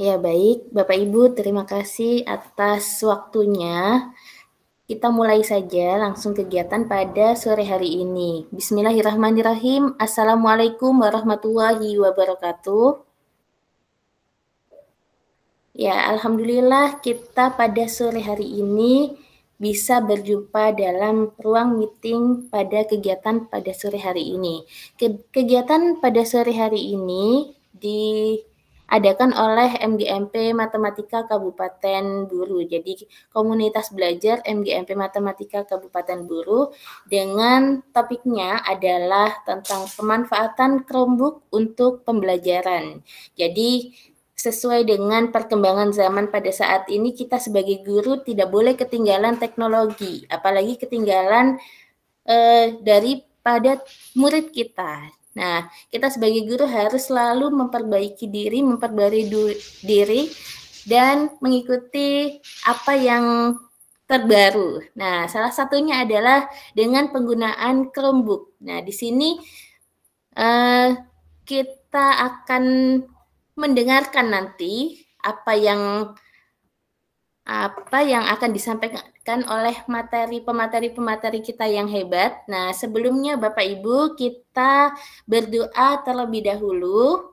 Ya, baik. Bapak Ibu, terima kasih atas waktunya. Kita mulai saja langsung kegiatan pada sore hari ini. Bismillahirrahmanirrahim. Assalamualaikum warahmatullahi wabarakatuh. Ya, alhamdulillah kita pada sore hari ini bisa berjumpa dalam ruang meeting pada kegiatan pada sore hari ini. Kegiatan pada sore hari ini diadakan oleh MGMP Matematika Kabupaten Buru. Jadi komunitas belajar MGMP Matematika Kabupaten Buru dengan topiknya adalah tentang pemanfaatan Chromebook untuk pembelajaran. Jadi sesuai dengan perkembangan zaman pada saat ini, kita sebagai guru tidak boleh ketinggalan teknologi, apalagi ketinggalan daripada murid kita. Nah, kita sebagai guru harus selalu memperbaiki diri, memperbarui diri, dan mengikuti apa yang terbaru. Nah, salah satunya adalah dengan penggunaan Chromebook. Nah, di sini kita akan mendengarkan nanti apa yang akan disampaikan oleh pemateri kita yang hebat. Nah, sebelumnya Bapak Ibu, kita berdoa terlebih dahulu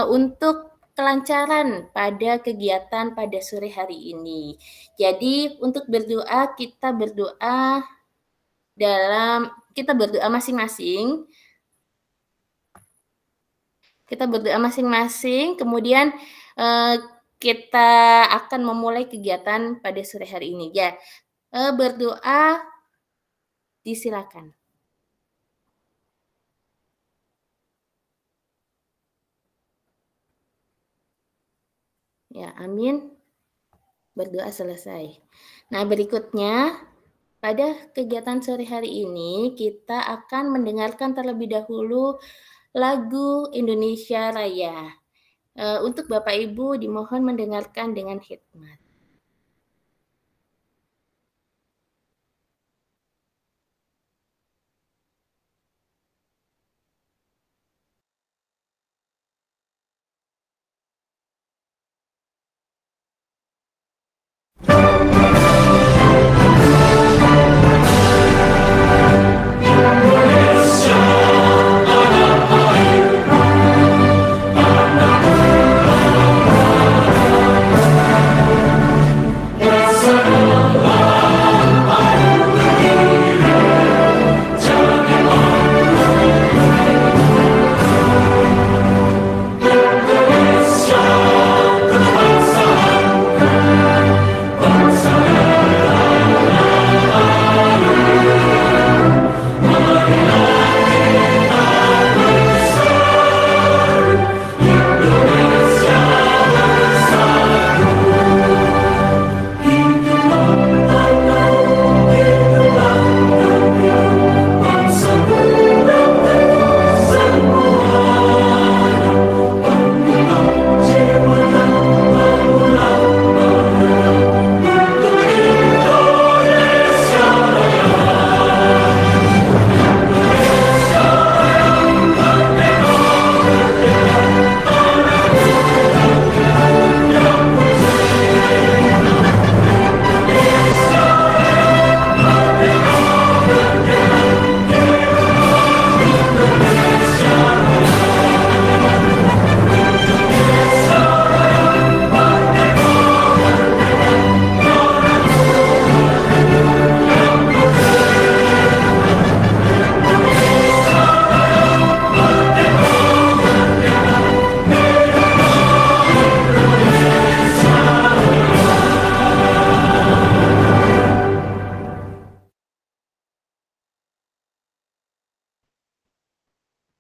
untuk kelancaran pada kegiatan pada sore hari ini. Jadi, untuk berdoa, kita berdoa masing-masing. Kemudian kita akan memulai kegiatan pada sore hari ini. Ya, berdoa disilakan. Ya, amin. Berdoa selesai. Nah, berikutnya pada kegiatan sore hari ini kita akan mendengarkan terlebih dahulu lagu Indonesia Raya. Untuk Bapak Ibu dimohon mendengarkan dengan hikmat.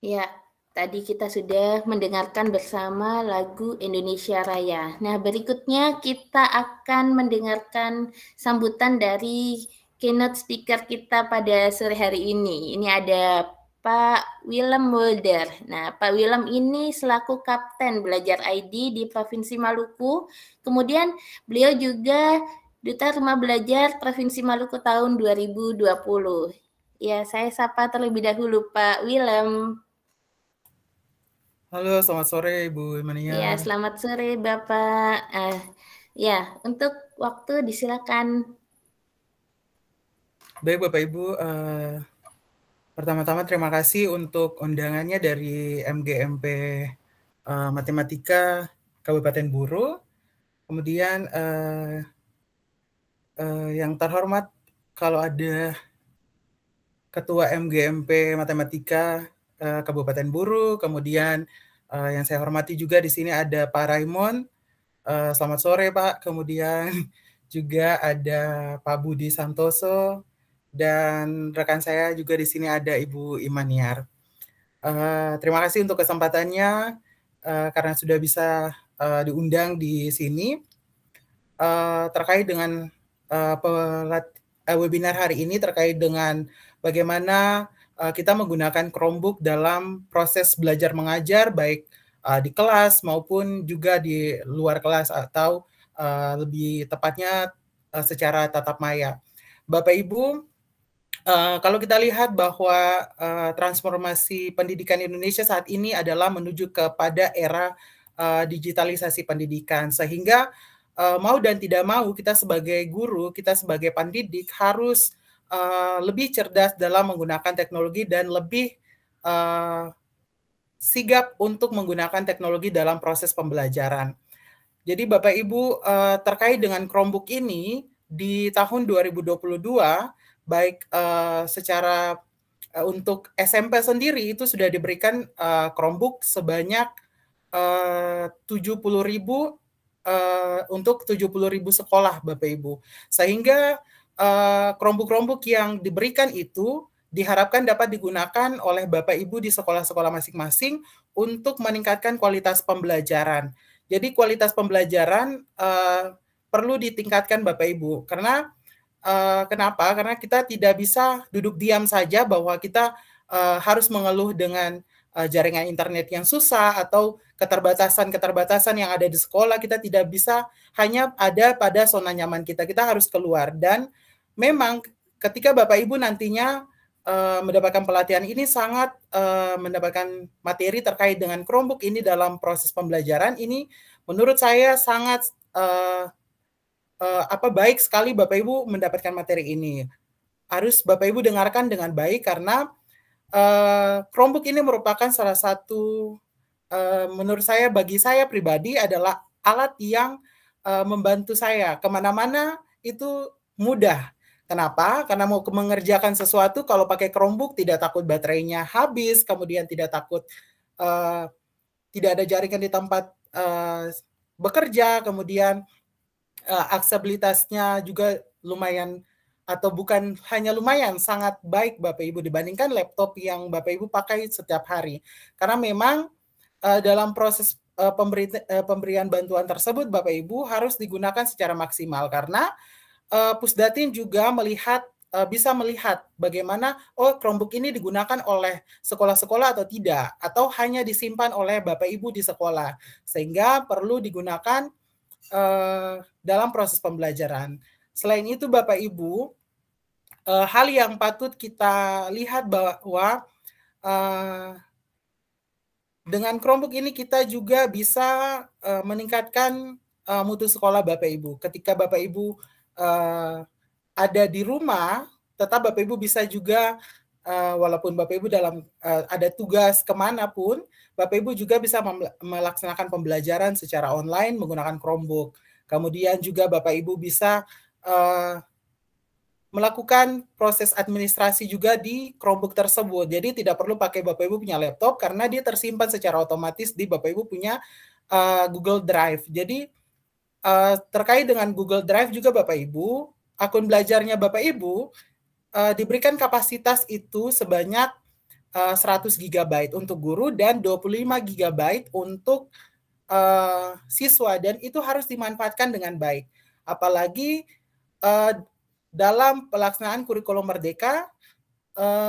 Ya, tadi kita sudah mendengarkan bersama lagu Indonesia Raya. Nah, berikutnya kita akan mendengarkan sambutan dari keynote speaker kita pada sore hari ini. Ini ada Pak Willem Mulder. Nah, Pak Willem ini selaku Kapten Belajar ID di Provinsi Maluku. Kemudian beliau juga Duta Rumah Belajar Provinsi Maluku tahun 2020. Ya, saya sapa terlebih dahulu Pak Willem. Halo, selamat sore Ibu Ya, Imaniar. selamat sore Bapak. Ya, untuk waktu disilakan. Baik Bapak Ibu, pertama-tama terima kasih untuk undangannya dari MGMP Matematika Kabupaten Buru. Kemudian yang terhormat kalau ada Ketua MGMP Matematika Kabupaten Buru, kemudian yang saya hormati juga di sini ada Pak Raimon. Selamat sore Pak. Kemudian juga ada Pak Budi Santoso dan rekan saya juga di sini ada Ibu Imaniar. Terima kasih untuk kesempatannya karena sudah bisa diundang di sini terkait dengan webinar hari ini terkait dengan bagaimana kita menggunakan Chromebook dalam proses belajar mengajar baik di kelas maupun juga di luar kelas atau lebih tepatnya secara tatap maya. Bapak Ibu, kalau kita lihat bahwa transformasi pendidikan Indonesia saat ini adalah menuju kepada era digitalisasi pendidikan, sehingga mau dan tidak mau kita sebagai guru, kita sebagai pendidik harus lebih cerdas dalam menggunakan teknologi dan lebih sigap untuk menggunakan teknologi dalam proses pembelajaran. Jadi Bapak Ibu terkait dengan Chromebook ini di tahun 2022 baik secara untuk SMP sendiri itu sudah diberikan Chromebook sebanyak 70.000 untuk 70.000 sekolah Bapak Ibu. Sehingga Chromebook-Chromebook yang diberikan itu diharapkan dapat digunakan oleh Bapak Ibu di sekolah-sekolah masing-masing untuk meningkatkan kualitas pembelajaran. Jadi kualitas pembelajaran perlu ditingkatkan Bapak Ibu. Karena kenapa? Karena kita tidak bisa duduk diam saja bahwa kita harus mengeluh dengan jaringan internet yang susah atau keterbatasan-keterbatasan yang ada di sekolah. Kita tidak bisa hanya ada pada zona nyaman kita. Kita harus keluar. Dan memang ketika Bapak Ibu nantinya mendapatkan pelatihan ini sangat mendapatkan materi terkait dengan Chromebook ini dalam proses pembelajaran ini menurut saya sangat baik sekali Bapak Ibu mendapatkan materi ini. Harus Bapak Ibu dengarkan dengan baik karena Chromebook ini merupakan salah satu menurut saya bagi saya pribadi adalah alat yang membantu saya kemana-mana itu mudah. Kenapa? Karena mau mengerjakan sesuatu kalau pakai Chromebook tidak takut baterainya habis, kemudian tidak takut tidak ada jaringan di tempat bekerja, kemudian aksesibilitasnya juga lumayan atau bukan hanya lumayan, sangat baik Bapak Ibu dibandingkan laptop yang Bapak Ibu pakai setiap hari. Karena memang dalam proses pemberian bantuan tersebut Bapak Ibu harus digunakan secara maksimal karena Pusdatin juga bisa melihat bagaimana Chromebook ini digunakan oleh sekolah-sekolah atau tidak atau hanya disimpan oleh Bapak Ibu di sekolah sehingga perlu digunakan dalam proses pembelajaran. Selain itu Bapak Ibu, hal yang patut kita lihat bahwa dengan Chromebook ini kita juga bisa meningkatkan mutu sekolah Bapak Ibu. Ketika Bapak Ibu ada di rumah, tetap Bapak Ibu bisa juga walaupun Bapak Ibu dalam ada tugas kemanapun, Bapak Ibu juga bisa melaksanakan pembelajaran secara online menggunakan Chromebook. Kemudian juga Bapak Ibu bisa melakukan proses administrasi juga di Chromebook tersebut. Jadi tidak perlu pakai Bapak Ibu punya laptop karena dia tersimpan secara otomatis di Bapak Ibu punya Google Drive. Jadi terkait dengan Google Drive juga Bapak Ibu, akun belajarnya Bapak Ibu diberikan kapasitas itu sebanyak 100 GB untuk guru dan 25 GB untuk siswa dan itu harus dimanfaatkan dengan baik. Apalagi dalam pelaksanaan kurikulum Merdeka,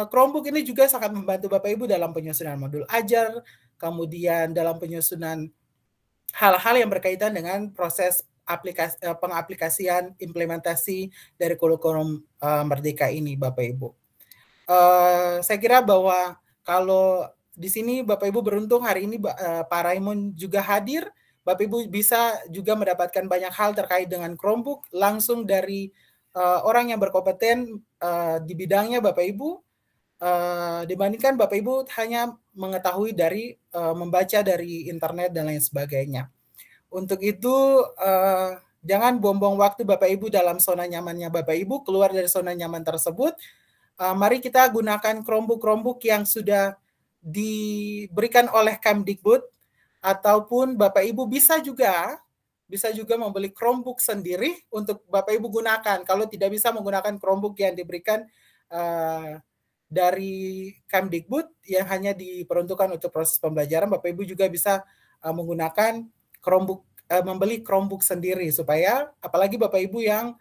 Chromebook ini juga sangat membantu Bapak Ibu dalam penyusunan modul ajar, kemudian dalam penyusunan hal-hal yang berkaitan dengan proses pengaplikasian implementasi dari kurikulum Merdeka ini, Bapak Ibu. Saya kira bahwa kalau di sini Bapak Ibu beruntung hari ini Pak Raymond juga hadir. Bapak Ibu bisa juga mendapatkan banyak hal terkait dengan Chromebook langsung dari orang yang berkompeten di bidangnya Bapak Ibu, dibandingkan Bapak Ibu hanya mengetahui dari membaca dari internet dan lain sebagainya. Untuk itu jangan buang-buang waktu Bapak Ibu dalam zona nyamannya Bapak Ibu, keluar dari zona nyaman tersebut. Mari kita gunakan Chromebook yang sudah diberikan oleh Kemdikbud, ataupun Bapak Ibu bisa juga membeli Chromebook sendiri untuk Bapak Ibu gunakan. Kalau tidak bisa menggunakan Chromebook yang diberikan dari Kemdikbud yang hanya diperuntukkan untuk proses pembelajaran, Bapak Ibu juga bisa menggunakan Chromebook, membeli Chromebook sendiri, supaya apalagi Bapak Ibu yang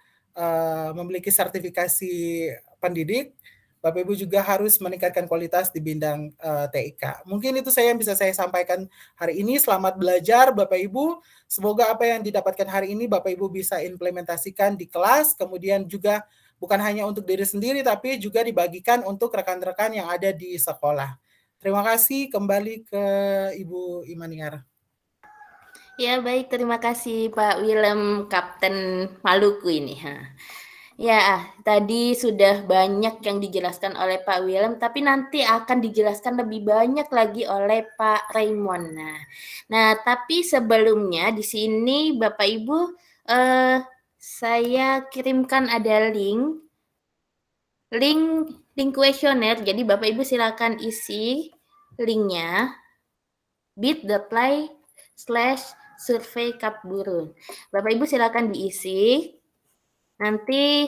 memiliki sertifikasi pendidik, Bapak Ibu juga harus meningkatkan kualitas di bidang TIK. Mungkin itu yang bisa saya sampaikan hari ini. Selamat belajar Bapak Ibu. Semoga apa yang didapatkan hari ini Bapak Ibu bisa implementasikan di kelas, kemudian juga bukan hanya untuk diri sendiri, tapi juga dibagikan untuk rekan-rekan yang ada di sekolah. Terima kasih, kembali ke Ibu Imaniar. Ya, baik, terima kasih Pak Willem, Kapten Maluku ini. Ya, tadi sudah banyak yang dijelaskan oleh Pak Willem, tapi nanti akan dijelaskan lebih banyak lagi oleh Pak Raymond. Nah, tapi sebelumnya di sini Bapak Ibu, saya kirimkan ada link kuesioner. Jadi Bapak Ibu silakan isi linknya bit.ly/survei Kapburun. Bapak Ibu silakan diisi. Nanti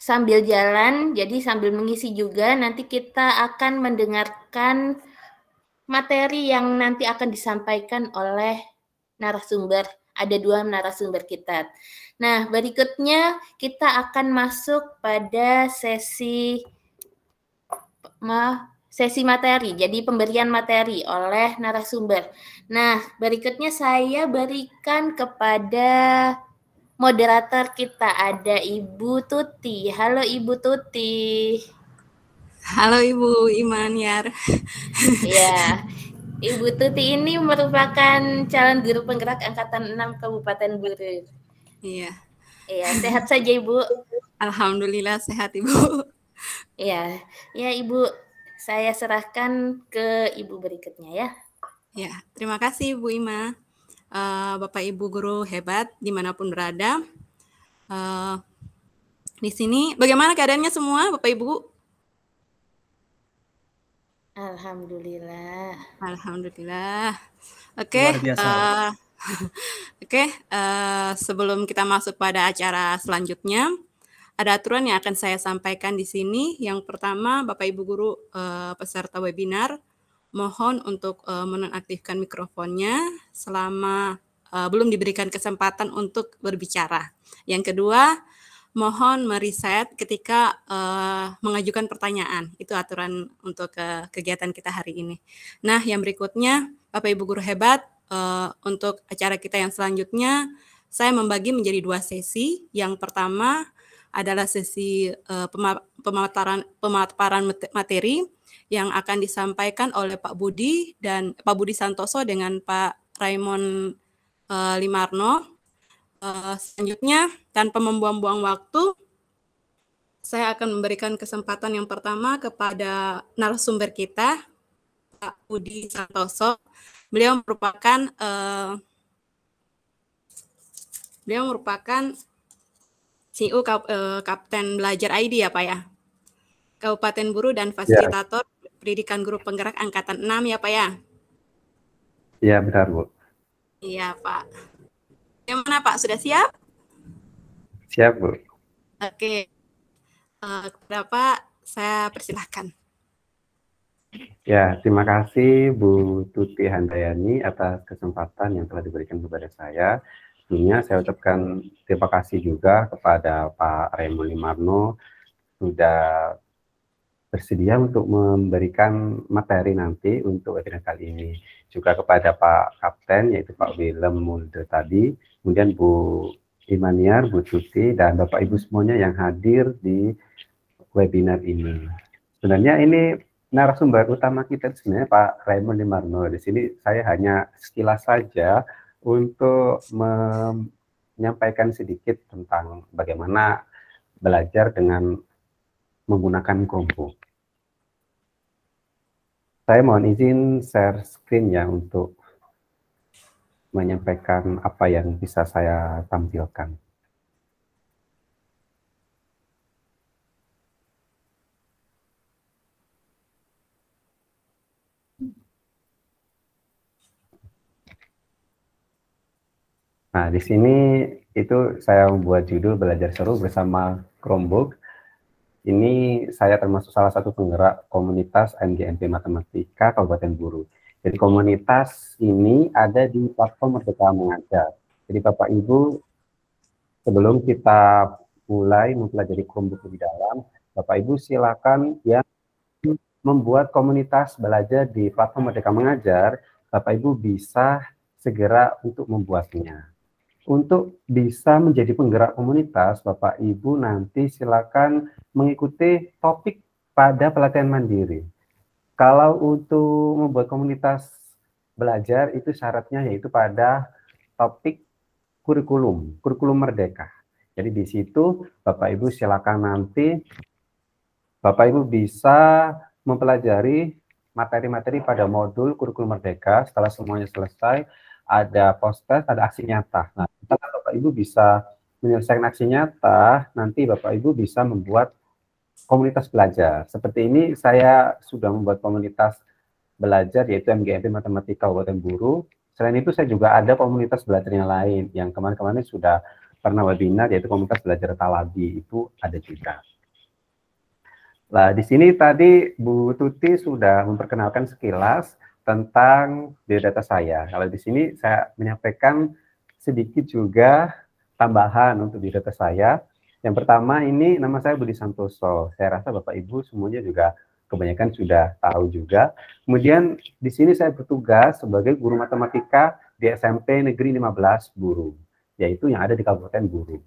sambil jalan, jadi sambil mengisi juga, nanti kita akan mendengarkan materi yang nanti akan disampaikan oleh narasumber. Ada 2 narasumber kita. Nah, berikutnya kita akan masuk pada sesi materi, jadi pemberian materi oleh narasumber. Nah, berikutnya saya berikan kepada moderator kita, ada Ibu Tuti. Halo Ibu Tuti. Halo Ibu Imaniar. Ya, Ibu Tuti ini merupakan calon guru penggerak Angkatan 6 Kabupaten Buru. Iya. Iya, sehat saja Ibu? Alhamdulillah sehat Ibu. Iya, ya Ibu, saya serahkan ke Ibu berikutnya ya. Ya, terima kasih Bu Ima. Bapak Ibu guru hebat dimanapun berada. Di sini bagaimana keadaannya semua Bapak Ibu? Alhamdulillah. Alhamdulillah. Oke. Oke. Sebelum kita masuk pada acara selanjutnya, ada aturan yang akan saya sampaikan di sini. Yang pertama, Bapak Ibu guru peserta webinar, mohon untuk menonaktifkan mikrofonnya selama belum diberikan kesempatan untuk berbicara. Yang kedua, mohon mereset ketika mengajukan pertanyaan. Itu aturan untuk kegiatan kita hari ini. Nah, yang berikutnya, Bapak Ibu guru hebat, untuk acara kita yang selanjutnya, saya membagi menjadi 2 sesi. Yang pertama adalah sesi pemaparan materi yang akan disampaikan oleh Pak Budi Santoso dengan Pak Raymond Limarno. Selanjutnya, tanpa membuang-buang waktu, saya akan memberikan kesempatan yang pertama kepada narasumber kita, Pak Budi Santoso. Beliau merupakan CEO Kapten Belajar ID ya Pak ya? Kabupaten Buru dan fasilitator pendidikan guru penggerak Angkatan 6 ya Pak ya? Iya benar Bu. Iya Pak. Bagaimana Pak, sudah siap? Siap Bu. Oke. Kepada Pak, saya persilahkan. Ya, terima kasih Bu Tuti Handayani atas kesempatan yang telah diberikan kepada saya. Tentunya saya ucapkan terima kasih juga kepada Pak Raymond Limarno sudah bersedia untuk memberikan materi nanti untuk webinar kali ini. Juga kepada Pak Kapten, yaitu Pak Willem Mulde tadi, kemudian Bu Imaniar, Bu Tuti, dan Bapak Ibu semuanya yang hadir di webinar ini. Sebenarnya ini narasumber utama kita sebenarnya Pak Raymond Limarno. Di sini saya hanya sekilas saja untuk menyampaikan sedikit tentang bagaimana belajar dengan menggunakan Chromebook. Saya mohon izin share screen ya untuk menyampaikan apa yang bisa saya tampilkan. Nah, di sini itu saya membuat judul Belajar Seru bersama Chromebook. Ini saya termasuk salah satu penggerak komunitas MGMP Matematika Kabupaten Buru. Jadi komunitas ini ada di platform Merdeka Mengajar. Jadi Bapak Ibu, sebelum kita mulai mempelajari Chromebook lebih dalam, Bapak Ibu silakan yang membuat komunitas belajar di platform Merdeka Mengajar, Bapak Ibu bisa segera untuk membuatnya. Untuk bisa menjadi penggerak komunitas, Bapak Ibu nanti silakan mengikuti topik pada pelatihan mandiri. Kalau untuk membuat komunitas belajar itu syaratnya yaitu pada topik kurikulum merdeka. Jadi di situ Bapak Ibu silakan nanti Bapak Ibu bisa mempelajari materi-materi pada modul kurikulum merdeka. Setelah semuanya selesai, ada poster, ada aksi nyata. Nah, setelah Bapak Ibu bisa menyelesaikan aksi nyata, nanti Bapak Ibu bisa membuat komunitas belajar. Seperti ini saya sudah membuat komunitas belajar yaitu MGMP Matematika Kabupaten Buru. Selain itu saya juga ada komunitas belajar yang lain yang kemarin-kemarin sudah pernah webinar yaitu komunitas belajar Talabi, itu ada juga. Nah, di sini tadi Bu Tuti sudah memperkenalkan sekilas tentang biodata saya. Kalau di sini saya menyampaikan sedikit juga tambahan untuk biodata saya. Yang pertama ini nama saya Budi Santoso. Saya rasa Bapak Ibu semuanya juga kebanyakan sudah tahu juga. Kemudian di sini saya bertugas sebagai guru matematika di SMP Negeri 15 Buru, yaitu yang ada di Kabupaten Buru.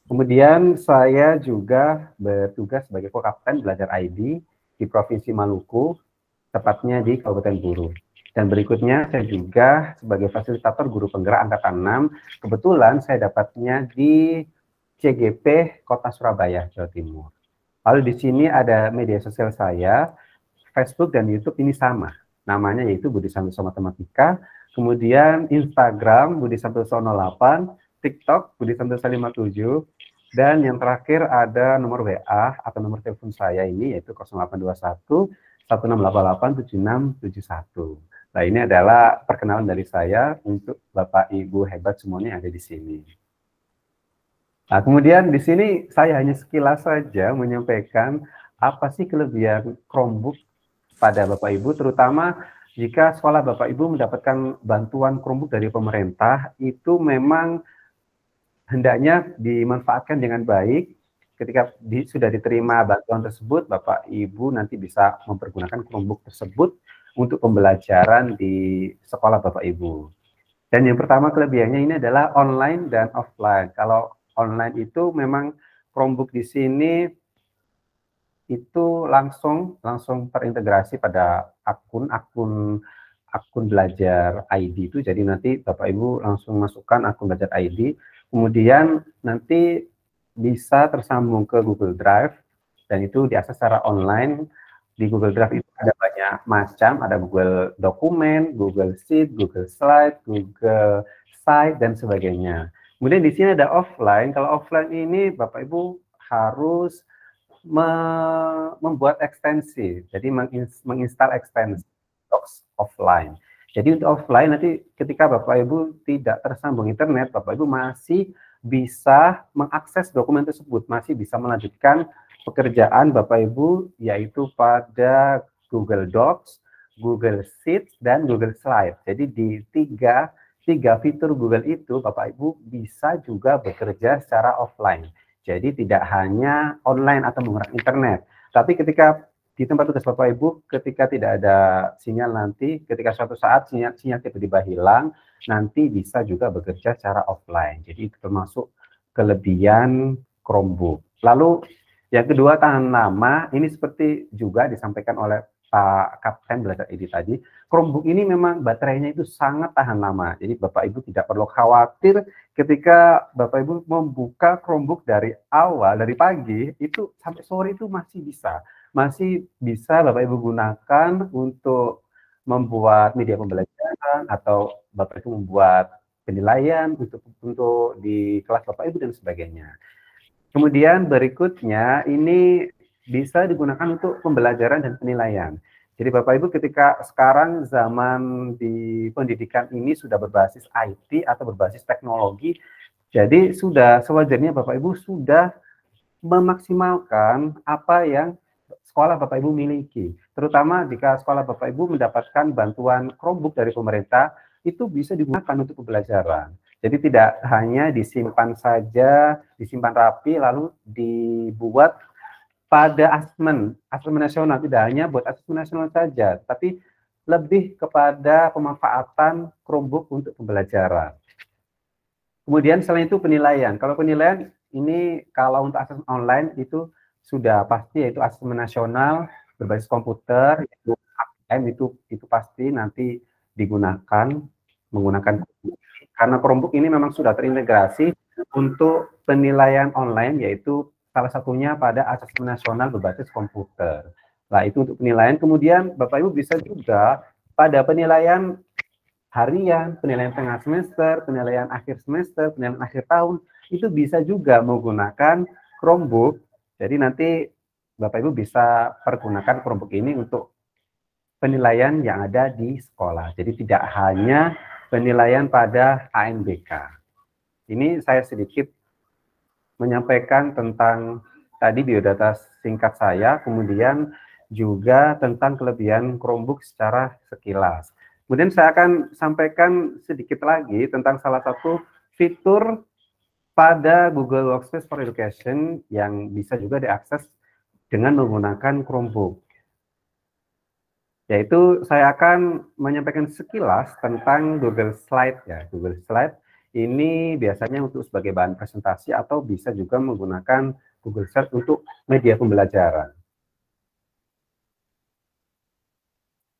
Kemudian saya juga bertugas sebagai co-kapten belajar ID di Provinsi Maluku, tepatnya di Kabupaten Buru. Dan berikutnya saya juga sebagai fasilitator guru penggerak angkatan 6, kebetulan saya dapatnya di CGP Kota Surabaya, Jawa Timur. Lalu di sini ada media sosial saya, Facebook dan YouTube ini sama. Namanya yaitu Budi Santoso Matematika, kemudian Instagram Budi Santoso 08, TikTok Budi Santoso 57, dan yang terakhir ada nomor WA atau nomor telepon saya ini yaitu 0821 1688 7671. Nah, ini adalah perkenalan dari saya untuk Bapak Ibu hebat semuanya yang ada di sini. Nah, kemudian di sini saya hanya sekilas saja menyampaikan apa sih kelebihan Chromebook pada Bapak Ibu, terutama jika sekolah Bapak Ibu mendapatkan bantuan Chromebook dari pemerintah, itu memang hendaknya dimanfaatkan dengan baik. Ketika sudah diterima bantuan tersebut, Bapak Ibu nanti bisa mempergunakan Chromebook tersebut untuk pembelajaran di sekolah Bapak Ibu. Dan yang pertama kelebihannya ini adalah online dan offline. Kalau online itu memang Chromebook di sini itu langsung terintegrasi pada akun belajar ID itu. Jadi nanti Bapak Ibu langsung masukkan akun belajar ID, kemudian nanti bisa tersambung ke Google Drive dan itu diakses secara online. Di Google Drive itu ada banyak macam, ada Google Dokumen, Google Sheet, Google Slide, Google Site dan sebagainya. Kemudian di sini ada offline. Kalau offline ini Bapak Ibu harus membuat ekstensi, jadi menginstal ekstensi Docs offline. Jadi untuk offline nanti ketika Bapak Ibu tidak tersambung internet, Bapak Ibu masih bisa mengakses dokumen tersebut, masih bisa melanjutkan pekerjaan Bapak Ibu yaitu pada Google Docs, Google Sheets, dan Google Slide. Jadi di tiga fitur Google itu Bapak Ibu bisa juga bekerja secara offline. Jadi tidak hanya online atau menggunakan internet, tapi ketika di tempat tugas Bapak Ibu, ketika tidak ada sinyal nanti, ketika suatu saat sinyal tiba-tiba hilang, nanti bisa juga bekerja secara offline. Jadi itu termasuk kelebihan Chromebook. Lalu Yang kedua, tahan lama. Ini seperti juga disampaikan oleh Pak Kapten Belajar ID tadi, Chromebook ini memang baterainya itu sangat tahan lama. Jadi Bapak Ibu tidak perlu khawatir ketika Bapak Ibu membuka Chromebook dari awal, dari pagi, itu sampai sore itu masih bisa. Masih bisa Bapak Ibu gunakan untuk membuat media pembelajaran, atau Bapak Ibu membuat penilaian untuk di kelas Bapak Ibu dan sebagainya. Kemudian berikutnya ini bisa digunakan untuk pembelajaran dan penilaian. Jadi Bapak Ibu, ketika sekarang zaman di pendidikan ini sudah berbasis IT atau berbasis teknologi, jadi sudah sewajarnya Bapak Ibu sudah memaksimalkan apa yang sekolah Bapak Ibu miliki. Terutama jika sekolah Bapak Ibu mendapatkan bantuan Chromebook dari pemerintah, itu bisa digunakan untuk pembelajaran. Jadi tidak hanya disimpan saja, disimpan rapi, lalu dibuat pada asesmen nasional, tidak hanya buat asesmen nasional saja, tapi lebih kepada pemanfaatan Chromebook untuk pembelajaran. Kemudian selain itu penilaian. Kalau penilaian ini kalau untuk asesmen online itu sudah pasti, yaitu asesmen nasional berbasis komputer, itu APM, itu pasti nanti digunakan menggunakan Chromebook. Karena Chromebook ini memang sudah terintegrasi untuk penilaian online, yaitu salah satunya pada asesmen nasional berbasis komputer. Nah, itu untuk penilaian. Kemudian Bapak Ibu bisa juga pada penilaian harian, penilaian tengah semester, penilaian akhir semester, penilaian akhir tahun, itu bisa juga menggunakan Chromebook. Jadi nanti Bapak Ibu bisa pergunakan Chromebook ini untuk penilaian yang ada di sekolah. Jadi tidak hanya penilaian pada ANBK. Ini saya sedikit menyampaikan tentang tadi biodata singkat saya, kemudian juga tentang kelebihan Chromebook secara sekilas. Kemudian saya akan sampaikan sedikit lagi tentang salah satu fitur pada Google Workspace for Education yang bisa juga diakses dengan menggunakan Chromebook. Yaitu saya akan menyampaikan sekilas tentang Google Slide ya. Google Slide ini biasanya untuk sebagai bahan presentasi atau bisa juga menggunakan Google Slide untuk media pembelajaran.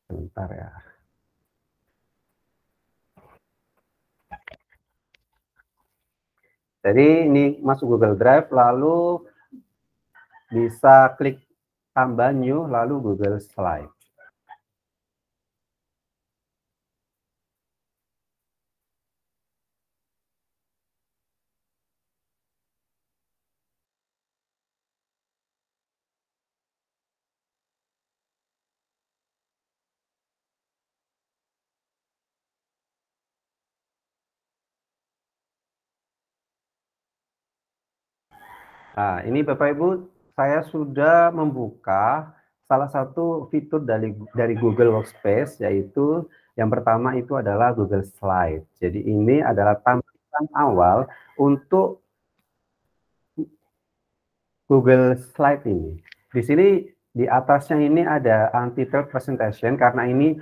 Sebentar ya. Jadi ini masuk Google Drive, lalu bisa klik tambah new, lalu Google Slide. Nah, ini Bapak Ibu, saya sudah membuka salah satu fitur dari Google Workspace, yaitu yang pertama itu adalah Google Slide. Jadi ini adalah tampilan awal untuk Google Slide ini. Di sini di atasnya ini ada Untitled Presentation karena ini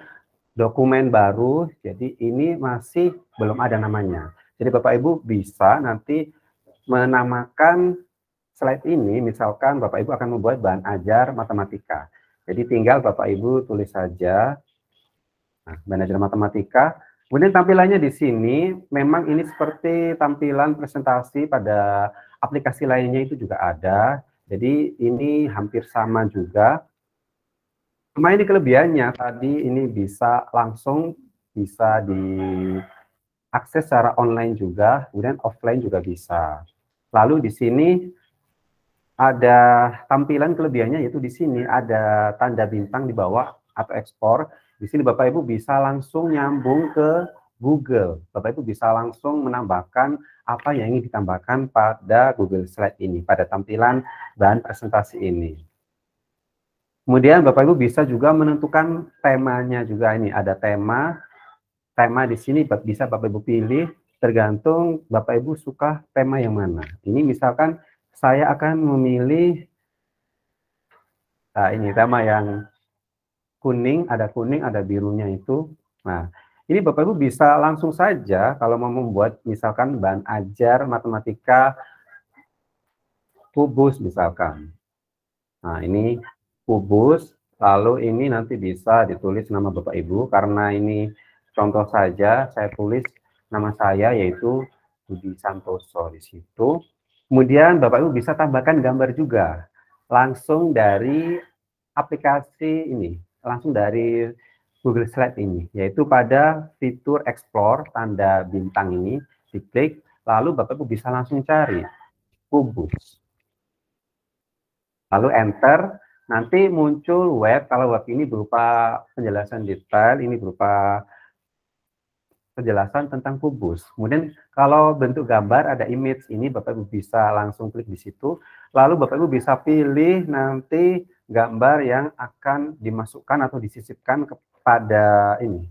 dokumen baru, jadi ini masih belum ada namanya. Jadi Bapak Ibu bisa nanti menamakan slide ini, misalkan Bapak Ibu akan membuat bahan ajar matematika. Jadi tinggal Bapak Ibu tulis saja, bahan ajar matematika. Kemudian tampilannya di sini, memang ini seperti tampilan presentasi pada aplikasi lainnya itu juga ada. Jadi ini hampir sama juga. Cuma ini kelebihannya, tadi ini bisa langsung, bisa diakses secara online juga, kemudian offline juga bisa. Lalu di sini ada tampilan kelebihannya, yaitu di sini ada tanda bintang di bawah atau ekspor. Di sini Bapak Ibu bisa langsung nyambung ke Google. Bapak Ibu bisa langsung menambahkan apa yang ingin ditambahkan pada Google Slide ini, pada tampilan bahan presentasi ini. Kemudian Bapak Ibu bisa juga menentukan temanya juga. Ini ada tema. Tema di sini bisa Bapak Ibu pilih tergantung Bapak Ibu suka tema yang mana. Ini misalkan saya akan memilih, nah ini tema yang kuning, ada birunya itu. Nah, ini Bapak Ibu bisa langsung saja kalau mau membuat misalkan bahan ajar matematika kubus misalkan. Nah, ini kubus, lalu ini nanti bisa ditulis nama Bapak Ibu, karena ini contoh saja, saya tulis nama saya yaitu Budi Santoso di situ. Kemudian Bapak Ibu bisa tambahkan gambar juga, langsung dari aplikasi ini, langsung dari Google Slide ini, yaitu pada fitur Explore, tanda bintang ini, diklik, lalu Bapak Ibu bisa langsung cari kubus. Lalu enter, nanti muncul web, kalau web ini berupa penjelasan detail, ini berupa penjelasan tentang kubus. Kemudian kalau bentuk gambar ada image, ini Bapak Ibu bisa langsung klik di situ, lalu Bapak Ibu bisa pilih nanti gambar yang akan dimasukkan atau disisipkan kepada ini,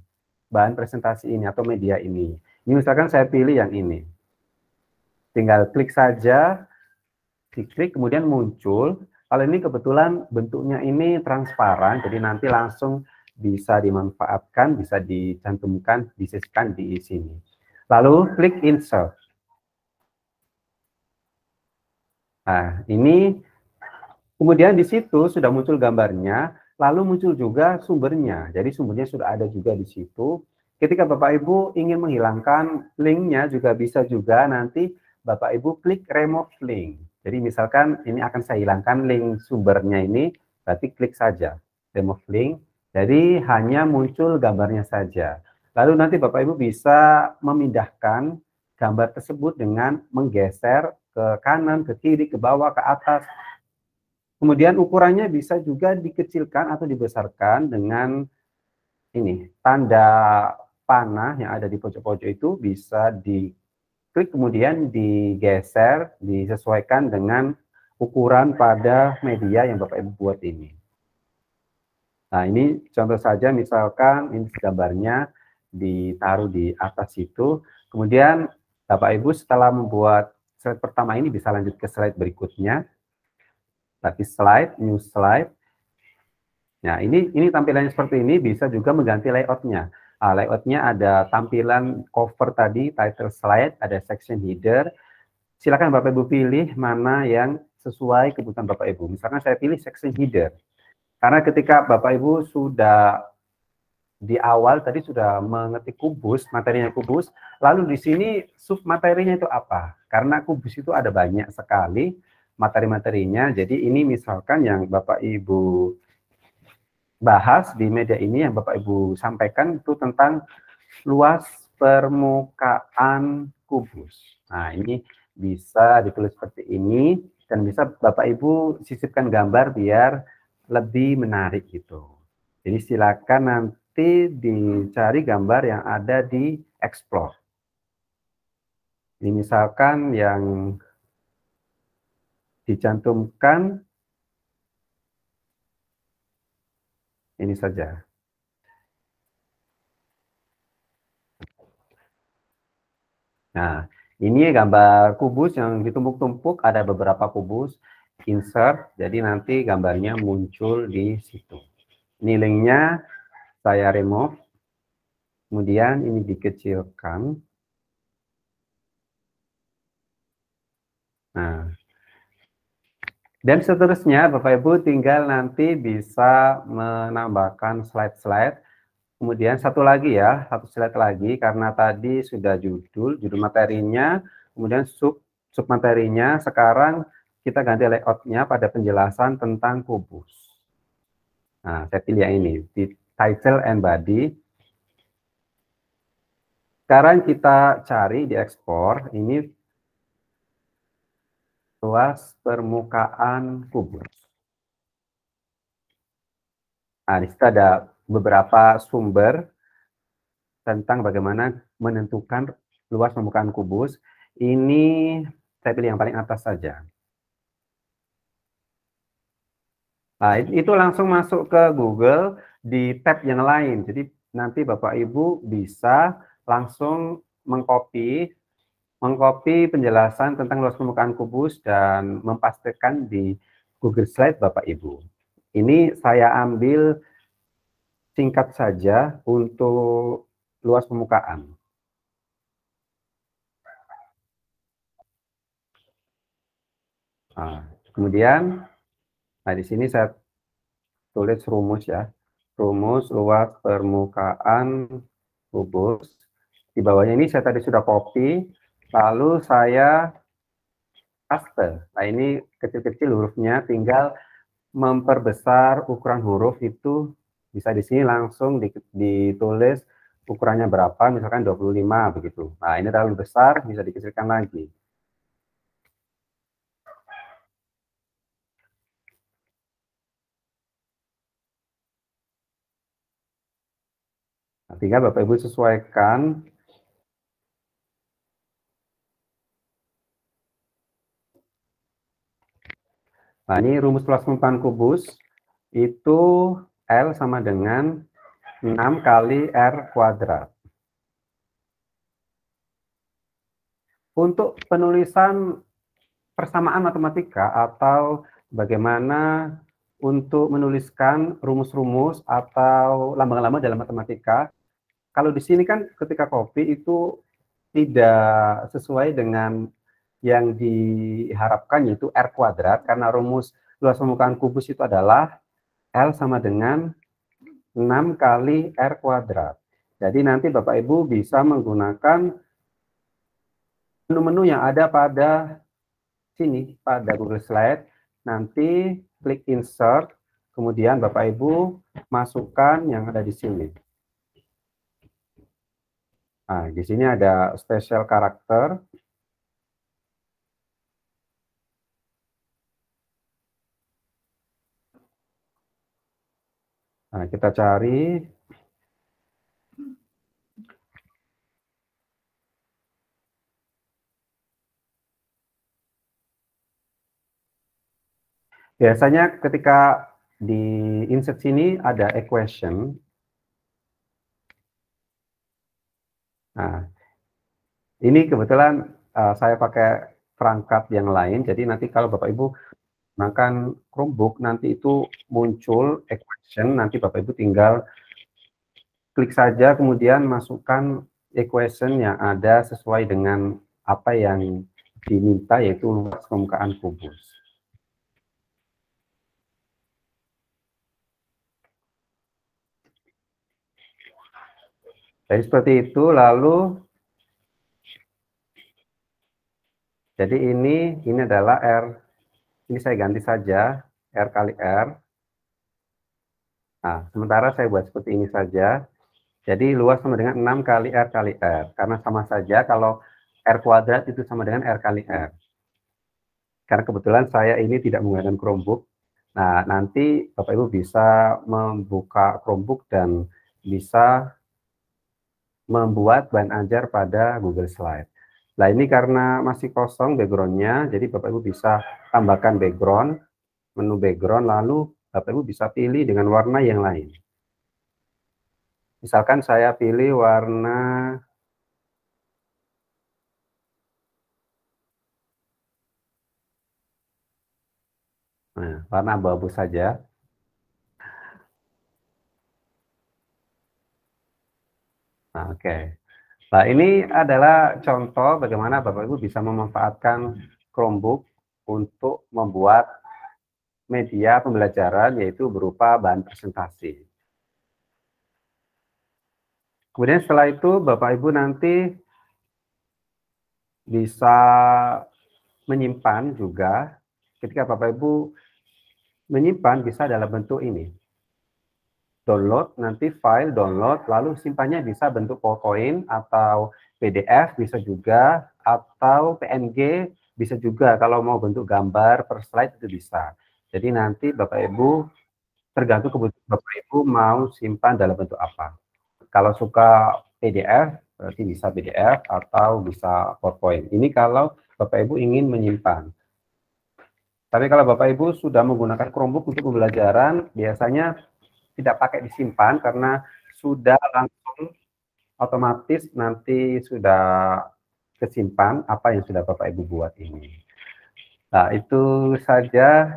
bahan presentasi ini atau media ini. Ini misalkan saya pilih yang ini. Tinggal klik saja, diklik kemudian muncul. Kalau ini kebetulan bentuknya ini transparan, jadi nanti langsung bisa dimanfaatkan, bisa dicantumkan, disisipkan di sini. Lalu klik insert. Nah, ini kemudian di situ sudah muncul gambarnya, lalu muncul juga sumbernya. Jadi sumbernya sudah ada juga di situ. Ketika Bapak Ibu ingin menghilangkan linknya juga bisa juga nanti Bapak Ibu klik remove link. Jadi misalkan ini akan saya hilangkan link sumbernya ini, berarti klik saja remove link. Jadi hanya muncul gambarnya saja. Lalu nanti Bapak Ibu bisa memindahkan gambar tersebut dengan menggeser ke kanan, ke kiri, ke bawah, ke atas. Kemudian ukurannya bisa juga dikecilkan atau dibesarkan dengan ini, tanda panah yang ada di pojok-pojok itu bisa diklik kemudian digeser, disesuaikan dengan ukuran pada media yang Bapak Ibu buat ini. Nah, ini contoh saja, misalkan ini gambarnya ditaruh di atas itu, kemudian Bapak Ibu setelah membuat slide pertama ini bisa lanjut ke slide berikutnya. Tapi slide, new slide. Nah, ini tampilannya seperti ini, bisa juga mengganti layoutnya. Layoutnya ada tampilan cover tadi, title slide, ada section header. Silakan Bapak Ibu pilih mana yang sesuai kebutuhan Bapak Ibu. Misalkan saya pilih section header. Karena ketika Bapak Ibu sudah di awal tadi sudah mengetik kubus, materinya kubus, lalu di sini sub materinya itu apa? Karena kubus itu ada banyak sekali materi-materinya. Jadi ini misalkan yang Bapak Ibu bahas di media ini, yang Bapak Ibu sampaikan itu tentang luas permukaan kubus. Nah, ini bisa ditulis seperti ini dan bisa Bapak Ibu sisipkan gambar biar lebih menarik gitu. Jadi silakan nanti dicari gambar yang ada di Explore. Ini misalkan yang dicantumkan ini saja. Nah, ini gambar kubus yang ditumpuk-tumpuk, ada beberapa kubus, insert, jadi nanti gambarnya muncul di situ. Ini linknya saya remove, kemudian ini dikecilkan. Nah, dan seterusnya Bapak Ibu tinggal nanti bisa menambahkan slide-slide. Kemudian satu lagi ya, satu slide lagi, karena tadi sudah judul materinya, kemudian sub materinya, sekarang kita ganti layoutnya pada penjelasan tentang kubus. Nah, saya pilih yang ini, di title and body. Sekarang kita cari di ekspor, ini luas permukaan kubus. Nah, di situ ada beberapa sumber tentang bagaimana menentukan luas permukaan kubus. Ini saya pilih yang paling atas saja. Nah, itu langsung masuk ke Google di tab yang lain. Jadi nanti Bapak Ibu bisa langsung mengcopy penjelasan tentang luas permukaan kubus dan mempastekan di Google Slide Bapak Ibu. Ini saya ambil singkat saja untuk luas permukaan. Nah, kemudian Nah, di sini saya tulis rumus ya. Rumus luas permukaan kubus. Di bawahnya ini saya tadi sudah copy, lalu saya paste. Nah, ini kecil-kecil hurufnya, tinggal memperbesar ukuran huruf itu bisa di sini langsung ditulis ukurannya berapa, misalkan 25 begitu. Nah, ini terlalu besar, bisa dikecilkan lagi. Nah, tinggal Bapak Ibu sesuaikan. Nah, ini rumus luas permukaan kubus itu L sama dengan 6 kali R kuadrat. Untuk penulisan persamaan matematika atau bagaimana untuk menuliskan rumus-rumus atau lambang-lambang dalam matematika, kalau di sini kan ketika copy itu tidak sesuai dengan yang diharapkan, yaitu R kuadrat, karena rumus luas permukaan kubus itu adalah L sama dengan 6 kali R kuadrat. Jadi nanti Bapak Ibu bisa menggunakan menu-menu yang ada pada sini, pada Google Slide. Nanti klik insert, kemudian Bapak Ibu masukkan yang ada di sini. Nah, di sini ada special karakter. Nah, kita cari. Biasanya ketika di insert sini ada equation. Nah, ini kebetulan saya pakai perangkat yang lain, jadi nanti kalau Bapak Ibu gunakan Chromebook, nanti itu muncul equation, nanti Bapak Ibu tinggal klik saja, kemudian masukkan equation yang ada sesuai dengan apa yang diminta, yaitu luas permukaan kubus. Jadi seperti itu, lalu jadi ini adalah R, ini saya ganti saja, R kali R. Nah, sementara saya buat seperti ini saja. Jadi luas sama dengan 6 kali R kali R. Karena sama saja kalau R kuadrat itu sama dengan R kali R. Karena kebetulan saya ini tidak menggunakan Chromebook. Nah, nanti Bapak Ibu bisa membuka Chromebook dan bisa membuat bahan ajar pada Google Slide. Nah, ini karena masih kosong background-nya, jadi Bapak Ibu bisa tambahkan background, menu background, lalu Bapak Ibu bisa pilih dengan warna yang lain. Misalkan saya pilih warna warna abu-abu saja. Nah, oke. Nah, ini adalah contoh bagaimana Bapak Ibu bisa memanfaatkan Chromebook untuk membuat media pembelajaran, yaitu berupa bahan presentasi. Kemudian setelah itu Bapak Ibu nanti bisa menyimpan juga. Ketika Bapak Ibu menyimpan bisa dalam bentuk ini. Download, nanti file download, lalu simpannya bisa bentuk PowerPoint atau PDF, bisa juga, atau PNG, bisa juga. Kalau mau bentuk gambar per slide itu bisa. Jadi nanti Bapak Ibu tergantung kebutuhan Bapak Ibu mau simpan dalam bentuk apa. Kalau suka PDF, berarti bisa PDF atau bisa PowerPoint. Ini kalau Bapak Ibu ingin menyimpan. Tapi kalau Bapak Ibu sudah menggunakan Chromebook untuk pembelajaran, biasanya tidak pakai disimpan karena sudah langsung otomatis nanti sudah kesimpan apa yang sudah Bapak Ibu buat ini. Nah, itu saja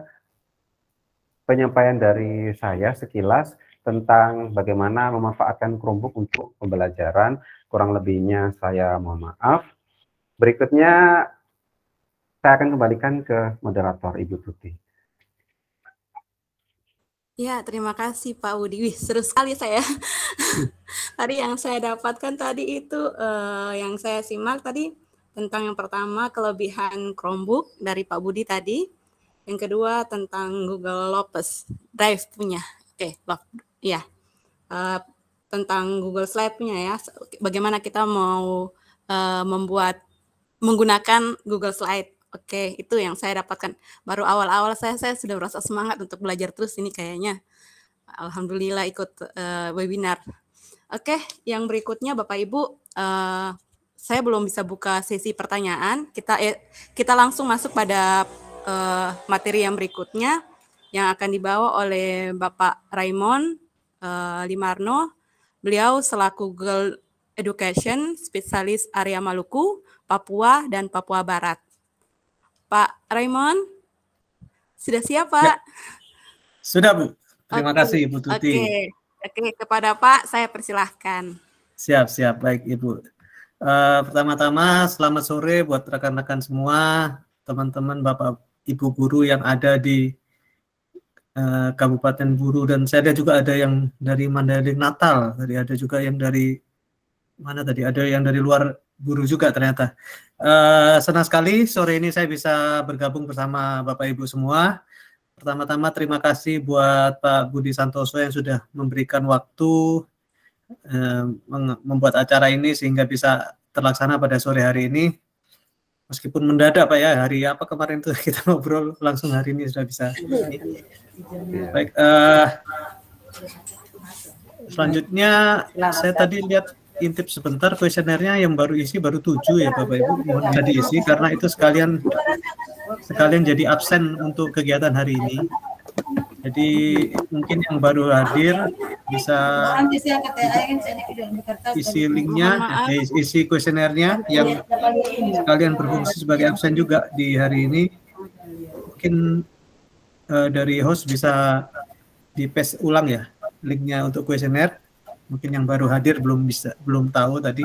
penyampaian dari saya sekilas tentang bagaimana memanfaatkan Chromebook untuk pembelajaran. Kurang lebihnya saya mohon maaf. Berikutnya saya akan kembalikan ke moderator Ibu Tuti. Ya, terima kasih Pak Budi. Wih, seru sekali saya. Tadi yang saya dapatkan tadi itu, yang saya simak tadi tentang yang pertama kelebihan Chromebook dari Pak Budi tadi. Yang kedua tentang Google Lopus Drive punya. Oke, ya. Tentang Google Slide punya ya. Bagaimana kita mau menggunakan Google Slide. Oke, itu yang saya dapatkan. Baru awal-awal saya sudah merasa semangat untuk belajar terus ini kayaknya. Alhamdulillah ikut webinar. Oke, yang berikutnya Bapak Ibu, saya belum bisa buka sesi pertanyaan. Kita langsung masuk pada materi yang berikutnya yang akan dibawa oleh Bapak Raymond Limarno. Beliau selaku Google Education Spesialis Area Maluku, Papua, dan Papua Barat. Pak Raymond, sudah siap Pak? Ya. Sudah Bu, terima kasih Ibu Tuti. Oke, kepada Pak saya persilahkan. Siap, baik Ibu. Pertama-tama selamat sore buat rekan-rekan semua, teman-teman Bapak Ibu guru yang ada di Kabupaten Buru, dan saya juga ada yang dari Mandailing Natal, tadi ada juga yang dari mana tadi, ada yang dari luar Buru juga ternyata. Senang sekali sore ini saya bisa bergabung bersama Bapak Ibu semua. Pertama-tama terima kasih buat Pak Budi Santoso yang sudah memberikan waktu membuat acara ini sehingga bisa terlaksana pada sore hari ini. Meskipun mendadak Pak ya, hari apa kemarin tuh kita ngobrol, langsung hari ini sudah bisa. Baik, selanjutnya saya tadi lihat intip sebentar kuesionernya yang baru isi baru 7 ya Bapak Ibu, mohon bisa diisi karena itu sekalian jadi absen untuk kegiatan hari ini. Jadi mungkin yang baru hadir bisa isi linknya, isi kuesionernya yang sekalian berfungsi sebagai absen juga di hari ini. Mungkin dari host bisa di-paste ulang ya linknya untuk kuesioner. Mungkin yang baru hadir belum tahu tadi.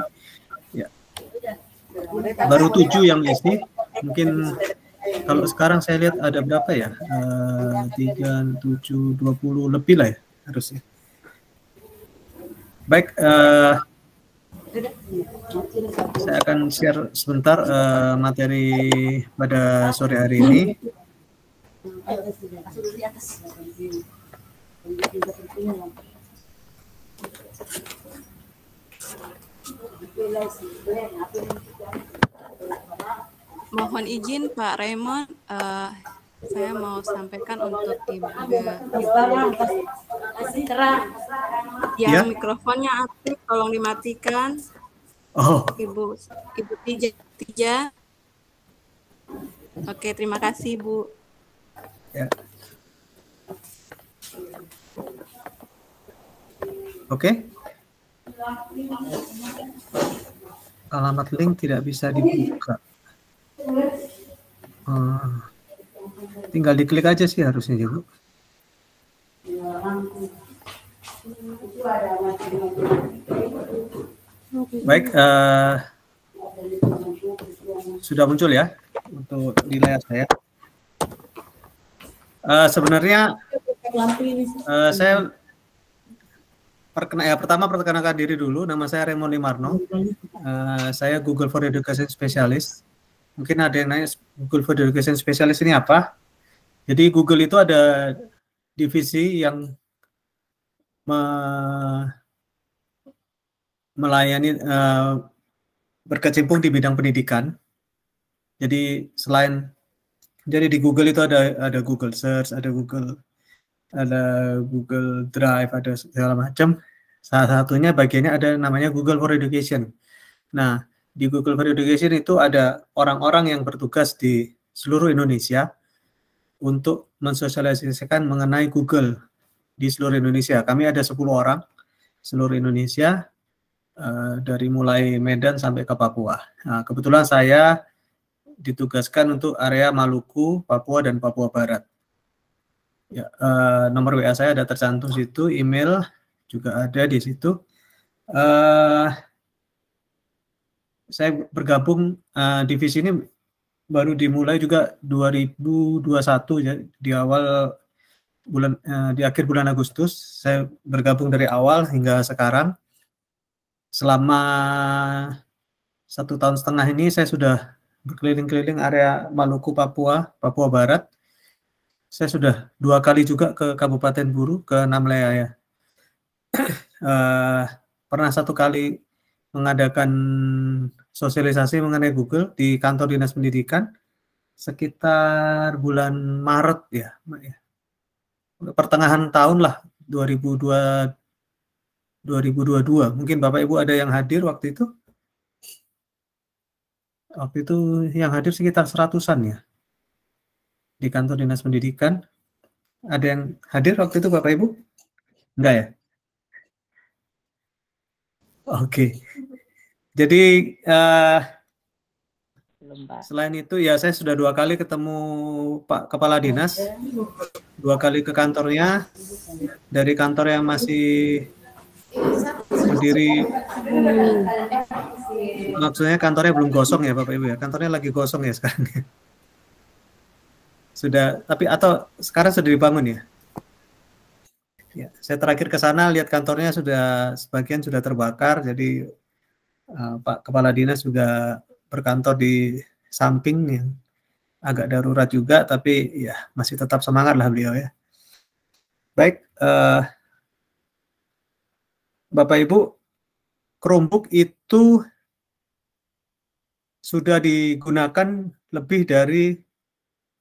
Ya. Baru 7 yang isi. Mungkin kalau sekarang saya lihat ada berapa ya? 3, 7, 20 lebih lah ya harusnya. Baik, saya akan share sebentar materi pada sore hari ini. Mohon izin Pak Raymond, saya mau sampaikan untuk Ibu yang ya? Mikrofonnya aktif, tolong dimatikan. Oh. Ibu Tija. Oke, terima kasih Bu. Ya. Oke. Alamat link tidak bisa dibuka. Tinggal diklik aja sih harusnya ya Bu. Baik, sudah muncul ya untuk di layar saya. Sebenarnya saya pertama perkenalkan diri dulu. Nama saya Raymond Limarno. Saya Google for Education Specialist. Mungkin ada yang nanya Google for Education Specialist ini apa? Jadi Google itu ada divisi yang melayani berkecimpung di bidang pendidikan. Jadi di Google itu ada Google Search, ada Google Drive, ada segala macam. Salah satunya bagiannya ada namanya Google for Education. Nah, di Google for Education itu ada orang-orang yang bertugas di seluruh Indonesia untuk mensosialisasikan mengenai Google di seluruh Indonesia. Kami ada 10 orang seluruh Indonesia, dari mulai Medan sampai ke Papua. Nah, kebetulan saya ditugaskan untuk area Maluku, Papua, dan Papua Barat. Ya, nomor WA saya ada tercantum situ, email juga ada di situ. Saya bergabung divisi ini baru dimulai juga 2021 ya, di awal di akhir bulan Agustus. Saya bergabung dari awal hingga sekarang. Selama 1,5 tahun ini saya sudah berkeliling-keliling area Maluku, Papua Barat. Saya sudah 2 kali juga ke Kabupaten Buru, ke Namlea ya. Pernah 1 kali mengadakan sosialisasi mengenai Google di kantor Dinas Pendidikan sekitar bulan Maret ya. Pertengahan tahun lah 2022. Mungkin Bapak Ibu ada yang hadir waktu itu. Waktu itu yang hadir sekitar 100-an ya. Di kantor Dinas Pendidikan. Ada yang hadir waktu itu Bapak Ibu? Enggak ya? Oke. Jadi selain itu ya saya sudah 2 kali ketemu Pak Kepala Dinas. 2 kali ke kantornya. Dari kantor yang masih berdiri, maksudnya kantornya belum gosong ya Bapak Ibu ya. Kantornya lagi gosong ya sekarang. Sudah, tapi atau sekarang sudah dibangun ya? Ya, saya terakhir ke sana lihat kantornya sudah sebagian sudah terbakar, jadi Pak Kepala Dinas juga berkantor di samping yang agak darurat juga, tapi ya masih tetap semangat lah beliau ya. Baik, Bapak Ibu, Chromebook itu sudah digunakan lebih dari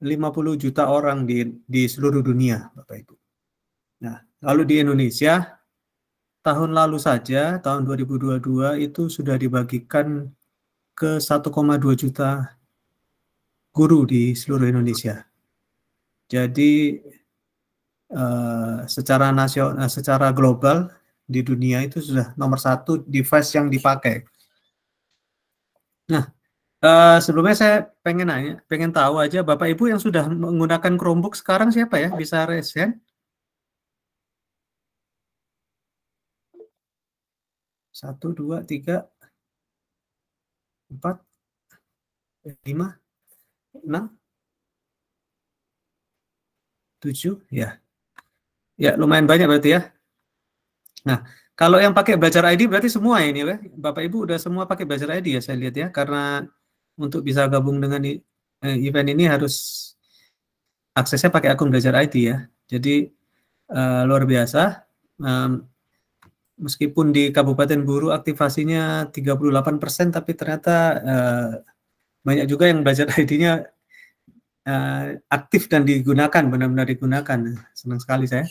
50 juta orang di seluruh dunia, Bapak Ibu. Nah, lalu di Indonesia, tahun lalu saja, tahun 2022 itu sudah dibagikan ke 1,2 juta guru di seluruh Indonesia. Jadi, secara nasional, secara global, di dunia itu sudah nomor 1 device yang dipakai. Nah, sebelumnya saya pengen tahu aja Bapak Ibu yang sudah menggunakan Chromebook sekarang siapa ya? Bisa raise hand? 1, 2, 3, 4, 5, 6, 7, ya. Ya, lumayan banyak berarti ya. Nah, kalau yang pakai Belajar ID berarti semua ini ya. Bapak Ibu udah semua pakai Belajar ID ya saya lihat ya, karena untuk bisa gabung dengan event ini harus aksesnya pakai akun Belajar ID ya. Jadi luar biasa. Meskipun di Kabupaten Buru aktivasinya 38%, tapi ternyata banyak juga yang Belajar ID-nya aktif dan digunakan, benar-benar digunakan. Senang sekali saya.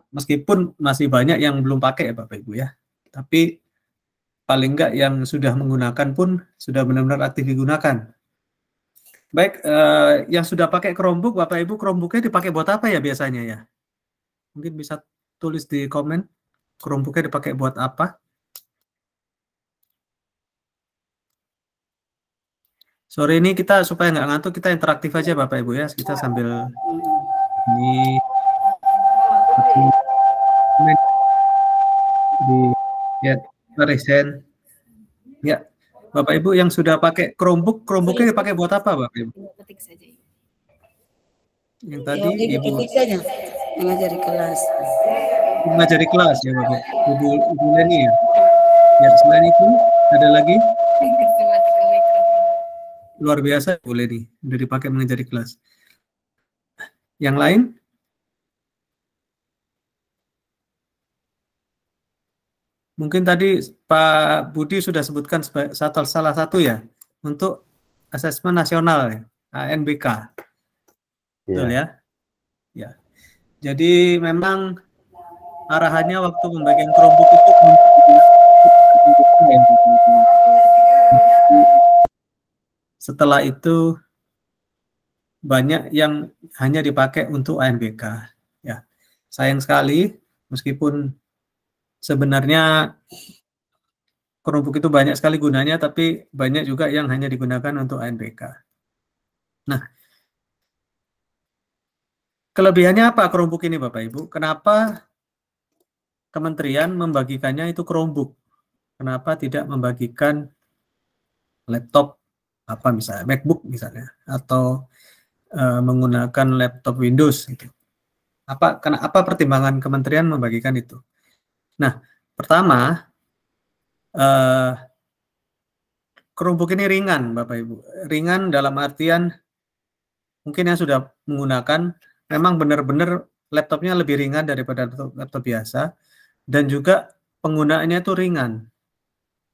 Meskipun masih banyak yang belum pakai ya Bapak Ibu ya. Tapi paling enggak yang sudah menggunakan pun sudah benar-benar aktif digunakan. Baik, yang sudah pakai Chromebook, Bapak Ibu Chromebooknya dipakai buat apa ya biasanya ya? Mungkin bisa tulis di komen, Chromebooknya dipakai buat apa? Sore ini kita supaya nggak ngantuk, kita interaktif aja Bapak Ibu ya. Kita sambil ini di ya, present. Ya, Bapak Ibu yang sudah pakai Chromebooknya dipakai buat apa Bapak Ibu? Ketik saja. Yang tadi ya, Ibu ketik saja, mengajari kelas. Mengajari kelas ya Bapak Ibu Leni ya. Ya, selain itu ada lagi? Luar biasa Bu Leni, sudah dipakai mengajari kelas. Yang lain? Mungkin tadi Pak Budi sudah sebutkan salah satu ya, untuk asesmen nasional ya, ANBK. Betul ya? Ya. Jadi memang arahannya waktu pembagian Chromebook itu setelah itu banyak yang hanya dipakai untuk ANBK. Ya. Sayang sekali, meskipun sebenarnya Chromebook itu banyak sekali gunanya, tapi banyak juga yang hanya digunakan untuk ANBK. Nah, kelebihannya apa Chromebook ini Bapak Ibu? Kenapa kementerian membagikannya itu Chromebook? Kenapa tidak membagikan laptop apa misalnya, MacBook misalnya, atau menggunakan laptop Windows gitu? Apa pertimbangan kementerian membagikan itu? Nah, pertama, Chromebook ini ringan, Bapak Ibu. Ringan dalam artian mungkin yang sudah menggunakan memang benar-benar laptopnya lebih ringan daripada laptop biasa, dan juga penggunaannya itu ringan,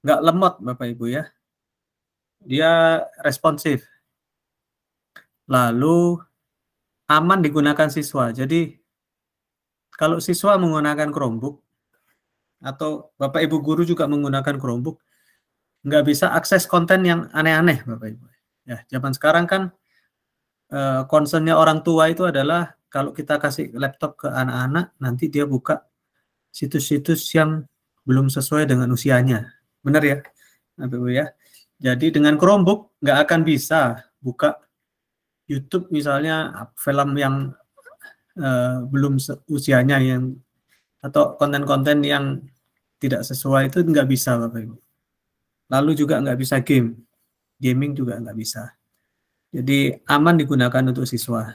nggak lemot, Bapak Ibu ya. Dia responsif. Lalu aman digunakan siswa. Jadi kalau siswa menggunakan Chromebook atau Bapak Ibu guru juga menggunakan Chromebook, nggak bisa akses konten yang aneh-aneh, Bapak Ibu. Ya, zaman sekarang kan concernnya orang tua itu adalah kalau kita kasih laptop ke anak-anak, nanti dia buka situs-situs yang belum sesuai dengan usianya. Benar ya, Bapak Ibu ya. Jadi dengan Chromebook nggak akan bisa buka YouTube misalnya film yang belum usianya yang atau konten-konten yang tidak sesuai itu nggak bisa, Bapak Ibu. Lalu juga nggak bisa gaming juga nggak bisa. Jadi aman digunakan untuk siswa.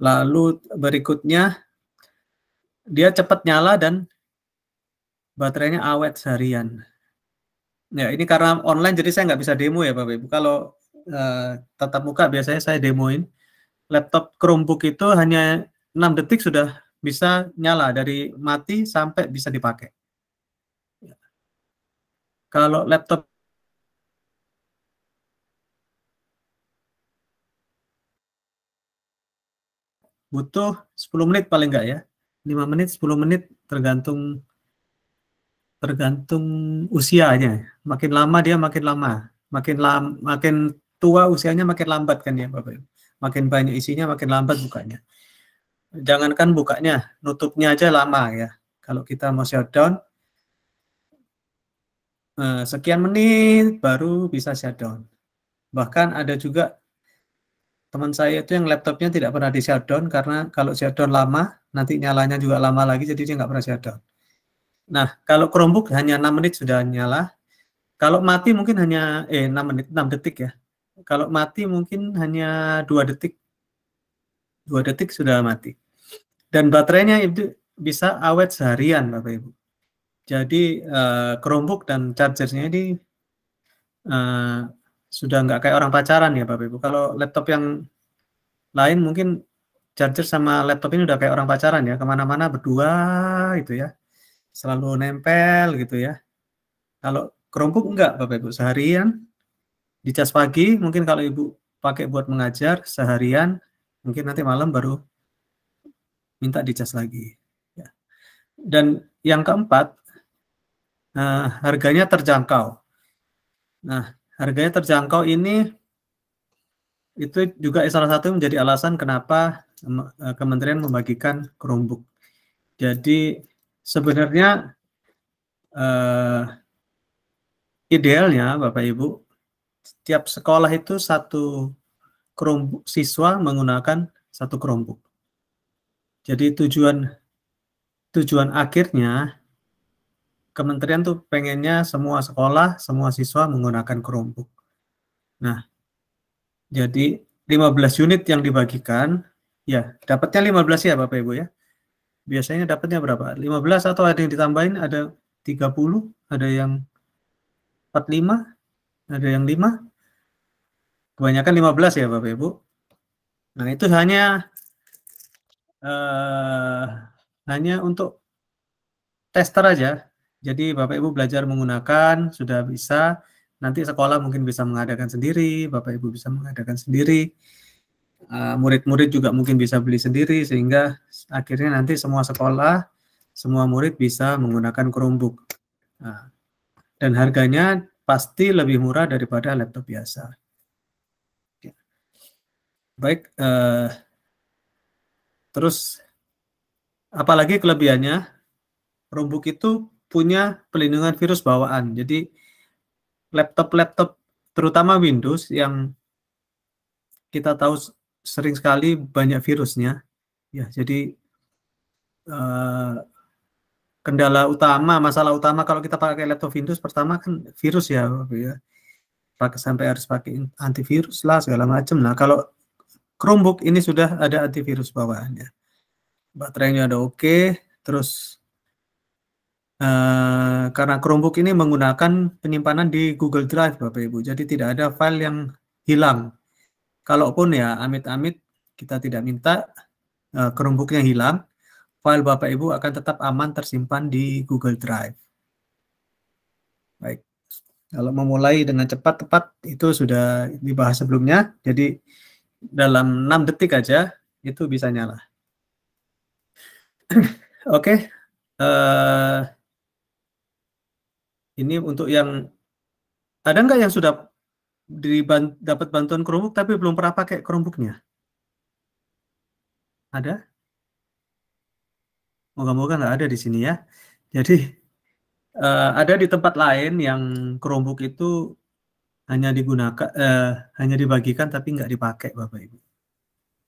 Lalu berikutnya dia cepat nyala dan baterainya awet seharian. Ya ini karena online jadi saya nggak bisa demo ya Bapak Ibu. Kalau tatap muka biasanya saya demoin. Laptop Chromebook itu hanya 6 detik sudah bisa nyala dari mati sampai bisa dipakai. Kalau laptop butuh 10 menit paling enggak ya. 5 menit, 10 menit tergantung usianya. Makin lama dia makin lama. Makin tua usianya makin lambat kan ya Bapak Ibu. Makin banyak isinya makin lambat bukanya. Jangankan bukanya, nutupnya aja lama ya. Kalau kita mau shutdown sekian menit baru bisa shutdown. Bahkan ada juga teman saya itu yang laptopnya tidak pernah di shutdown karena kalau shutdown lama, nanti nyalanya juga lama lagi, jadi dia nggak pernah shutdown. Nah, kalau Chromebook hanya 6 menit sudah nyala. Kalau mati mungkin hanya 6 detik ya. Kalau mati mungkin hanya 2 detik. 2 detik sudah mati. Dan baterainya itu bisa awet seharian, Bapak Ibu. Jadi Chromebook dan chargernya ini sudah nggak kayak orang pacaran ya Bapak Ibu. Kalau laptop yang lain mungkin charger sama laptop ini udah kayak orang pacaran ya, kemana-mana berdua gitu ya, selalu nempel gitu ya. Kalau Chromebook enggak Bapak Ibu, seharian dicas pagi, mungkin kalau Ibu pakai buat mengajar seharian, mungkin nanti malam baru minta dicas lagi. Ya. Dan yang keempat, harganya terjangkau. Nah, harganya terjangkau ini itu juga salah satu menjadi alasan kenapa kementerian membagikan Chromebook. Jadi sebenarnya idealnya Bapak Ibu, setiap sekolah itu satu Chromebook, siswa menggunakan satu Chromebook. Jadi tujuan akhirnya kementerian tuh pengennya semua sekolah, semua siswa menggunakan Chromebook. Nah, jadi 15 unit yang dibagikan, ya dapatnya 15 ya Bapak Ibu ya. Biasanya dapatnya berapa? 15 atau ada yang ditambahin, ada 30, ada yang 45, ada yang 5. Kebanyakan 15 ya Bapak Ibu. Nah, itu hanya untuk tester aja. Jadi Bapak Ibu belajar menggunakan, sudah bisa. Nanti sekolah mungkin bisa mengadakan sendiri, Bapak Ibu bisa mengadakan sendiri. Murid-murid juga mungkin bisa beli sendiri, sehingga akhirnya nanti semua sekolah, semua murid bisa menggunakan Chromebook. Nah, dan harganya pasti lebih murah daripada laptop biasa. Baik, terus apalagi kelebihannya, Chromebook itu punya pelindungan virus bawaan. Jadi laptop-laptop terutama Windows yang kita tahu sering sekali banyak virusnya. Ya, jadi kendala utama, masalah utama kalau kita pakai laptop Windows pertama kan virus ya, sampai harus pakai antivirus lah segala macam. Nah, kalau Chromebook ini sudah ada antivirus bawaannya. baterainya ada oke. Terus karena Chromebook ini menggunakan penyimpanan di Google Drive, Bapak Ibu, jadi tidak ada file yang hilang. Kalaupun ya amit-amit kita tidak minta Chromebooknya hilang, file Bapak Ibu akan tetap aman tersimpan di Google Drive. Baik, kalau memulai dengan cepat tepat itu sudah dibahas sebelumnya, jadi dalam 6 detik aja itu bisa nyala. Oke, ini untuk yang ada nggak yang sudah dapat bantuan Chromebook tapi belum pernah pakai Chromebooknya? Ada? Moga-moga nggak ada di sini ya. Jadi ada di tempat lain yang Chromebook itu hanya digunakan, hanya dibagikan tapi nggak dipakai, Bapak Ibu.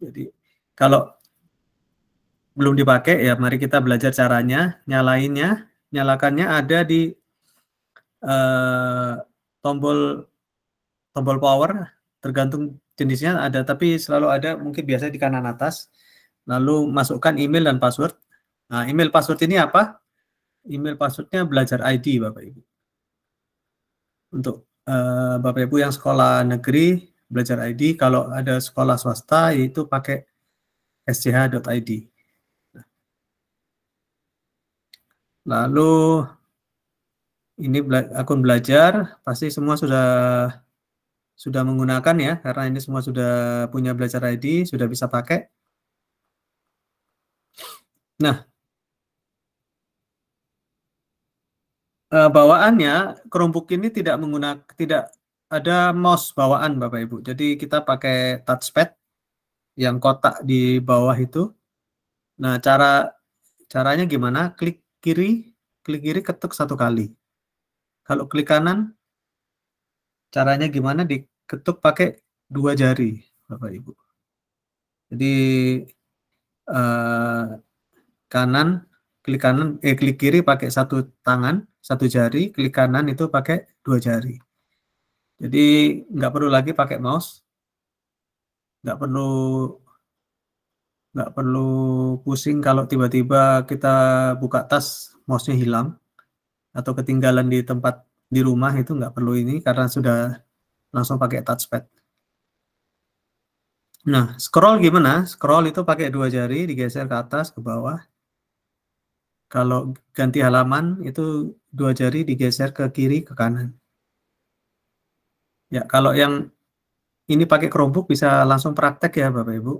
Jadi kalau belum dipakai ya mari kita belajar caranya. Nyalakannya ada di tombol power, tergantung jenisnya ada, tapi selalu ada, mungkin biasanya di kanan atas. Lalu masukkan email dan password. Nah, email password ini apa? Email passwordnya belajar ID, Bapak Ibu. Untuk Bapak Ibu yang sekolah negeri, belajar ID. Kalau ada sekolah swasta, yaitu pakai sch.id. Lalu ini akun belajar, pasti semua sudah menggunakan ya, karena ini semua sudah punya belajar ID, sudah bisa pakai. Nah, bawaannya Chromebook ini tidak ada mouse bawaan, Bapak Ibu. Jadi kita pakai touchpad yang kotak di bawah itu. Nah, caranya gimana? Klik kiri ketuk 1 kali. Kalau klik kanan, caranya gimana? Diketuk pakai 2 jari, Bapak Ibu. Jadi klik kiri pakai 1 tangan, 1 jari, klik kanan itu pakai 2 jari. Jadi nggak perlu lagi pakai mouse, nggak perlu pusing kalau tiba-tiba kita buka tas mouse-nya hilang atau ketinggalan di tempat di rumah, itu nggak perlu ini karena sudah langsung pakai touchpad. Nah, scroll gimana? Scroll itu pakai 2 jari, digeser ke atas, ke bawah. Kalau ganti halaman itu 2 jari digeser ke kiri, ke kanan. Ya, kalau yang ini pakai Chromebook bisa langsung praktek ya Bapak Ibu.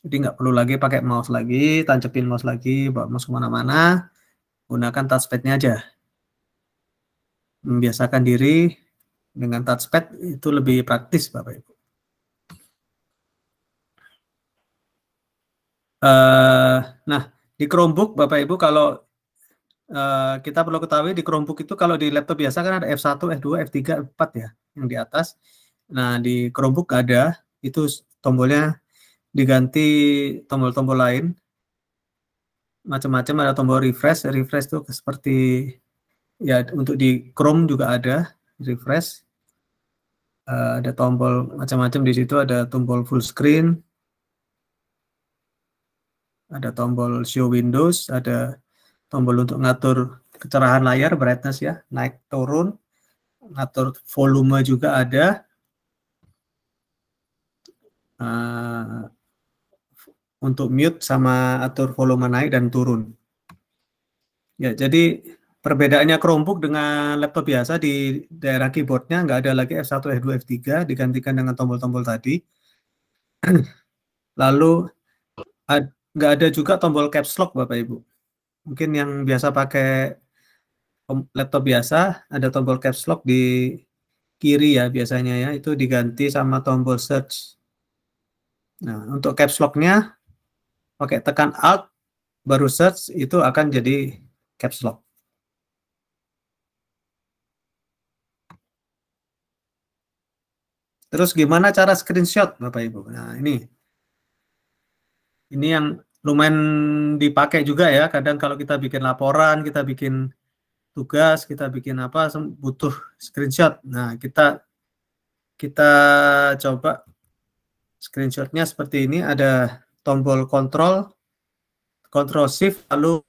Jadi nggak perlu lagi pakai mouse lagi, tancepin mouse lagi, bawa mouse kemana-mana, gunakan touchpad-nya aja. Membiasakan diri dengan touchpad itu lebih praktis Bapak Ibu. Nah, di Chromebook Bapak Ibu, kalau kita perlu ketahui di Chromebook itu kalau di laptop biasa kan ada F1, F2, F3, F4 ya yang di atas. Nah, di Chromebook ada, itu tombolnya diganti tombol-tombol lain. Macam-macam, ada tombol refresh itu seperti ya untuk di Chrome juga ada refresh. Ada tombol macam-macam di situ, ada tombol full screen, ada tombol show Windows, ada tombol untuk ngatur kecerahan layar, brightness ya, naik turun, ngatur volume juga ada. Untuk mute sama atur volume naik dan turun. Ya, jadi perbedaannya Chromebook dengan laptop biasa, di daerah keyboardnya nggak ada lagi F1, F2, F3, digantikan dengan tombol-tombol tadi. Lalu nggak ada juga tombol caps lock Bapak Ibu. Mungkin yang biasa pakai laptop biasa ada tombol caps lock di kiri ya biasanya ya, itu diganti sama tombol search. Nah, untuk caps lock-nya pakai tekan Alt baru search, itu akan jadi caps lock. Terus gimana cara screenshot Bapak Ibu? Nah, ini yang lumayan dipakai juga ya. Kadang kalau kita bikin laporan, kita bikin tugas, kita bikin apa, butuh screenshot. Nah, kita coba screenshotnya seperti ini. Ada tombol kontrol Ctrl Shift lalu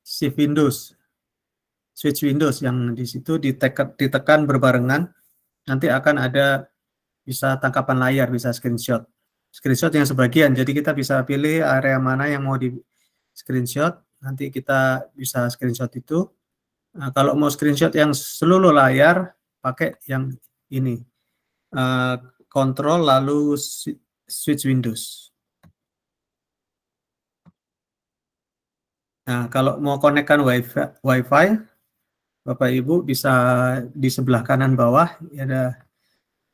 Shift Windows, switch Windows yang di situ ditekan berbarengan, nanti akan ada bisa tangkapan layar, bisa screenshot yang sebagian. Jadi kita bisa pilih area mana yang mau di screenshot, nanti kita bisa screenshot itu. Nah, kalau mau screenshot yang seluruh layar, pakai yang ini, Control lalu switch Windows. Nah, kalau mau konekkan Wi-Fi, Bapak Ibu bisa di sebelah kanan bawah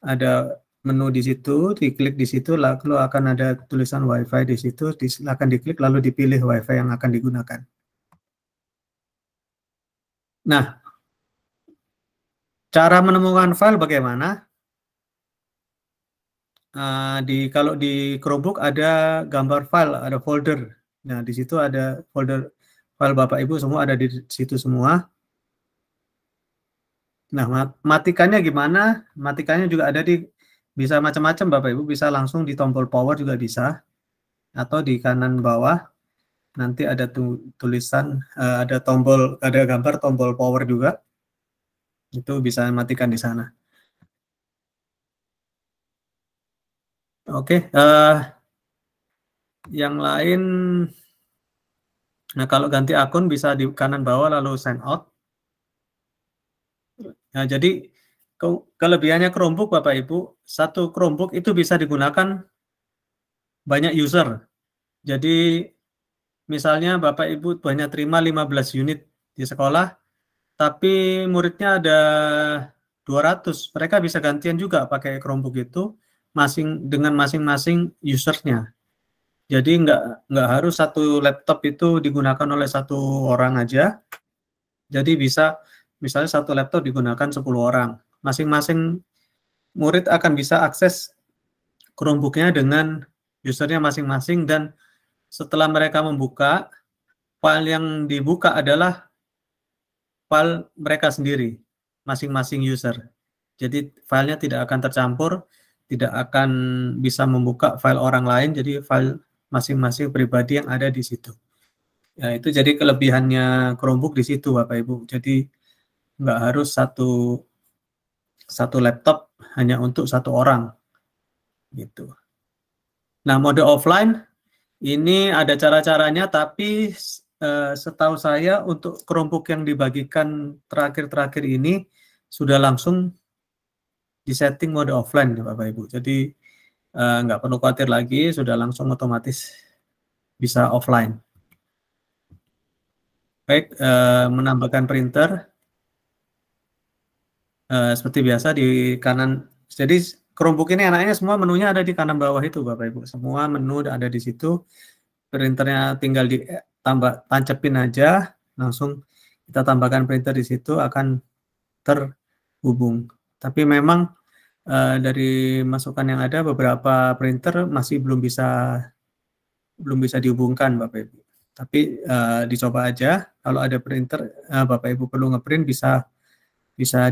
ada menu di situ, diklik di situ, lalu akan ada tulisan Wi-Fi di situ, silakan diklik lalu dipilih Wi-Fi yang akan digunakan. Nah, cara menemukan file bagaimana? Kalau di Chromebook ada gambar file, ada folder. Nah, di situ ada folder file Bapak Ibu semua ada di situ semua. Nah, matikannya gimana? Matikannya juga ada bisa macam-macam Bapak Ibu, bisa langsung di tombol power juga bisa, atau di kanan bawah nanti ada tulisan, ada gambar tombol power juga, itu bisa matikan di sana. Oke, yang lain, nah kalau ganti akun bisa di kanan bawah lalu sign out. Nah, jadi kelebihannya Chromebook Bapak Ibu, satu Chromebook itu bisa digunakan banyak user. Jadi misalnya Bapak Ibu banyak terima 15 unit di sekolah, tapi muridnya ada 200, mereka bisa gantian juga pakai Chromebook itu dengan masing-masing usernya. Jadi nggak harus satu laptop itu digunakan oleh satu orang aja. Jadi bisa misalnya satu laptop digunakan 10 orang. Masing-masing murid akan bisa akses Chromebook-nya dengan usernya masing-masing, dan setelah mereka membuka, file yang dibuka adalah file mereka sendiri, masing-masing user. Jadi filenya tidak akan tercampur, tidak akan bisa membuka file orang lain, jadi file masing-masing pribadi yang ada di situ. Ya, itu jadi kelebihannya Chromebook di situ Bapak Ibu. Jadi nggak harus satu laptop hanya untuk satu orang gitu. Nah, mode offline ini ada cara-caranya, tapi setahu saya untuk Chromebook yang dibagikan terakhir-terakhir ini sudah langsung disetting mode offline Bapak Ibu. Jadi nggak perlu khawatir lagi, sudah langsung otomatis bisa offline. Baik, menambahkan printer. Seperti biasa di kanan, jadi Chromebook ini enaknya semua menunya ada di kanan bawah itu Bapak Ibu. Semua menu ada di situ. Printernya tinggal tancepin aja, langsung kita tambahkan printer di situ akan terhubung. Tapi memang dari masukan yang ada beberapa printer masih belum bisa dihubungkan Bapak Ibu. Tapi dicoba aja, kalau ada printer Bapak Ibu perlu ngeprint bisa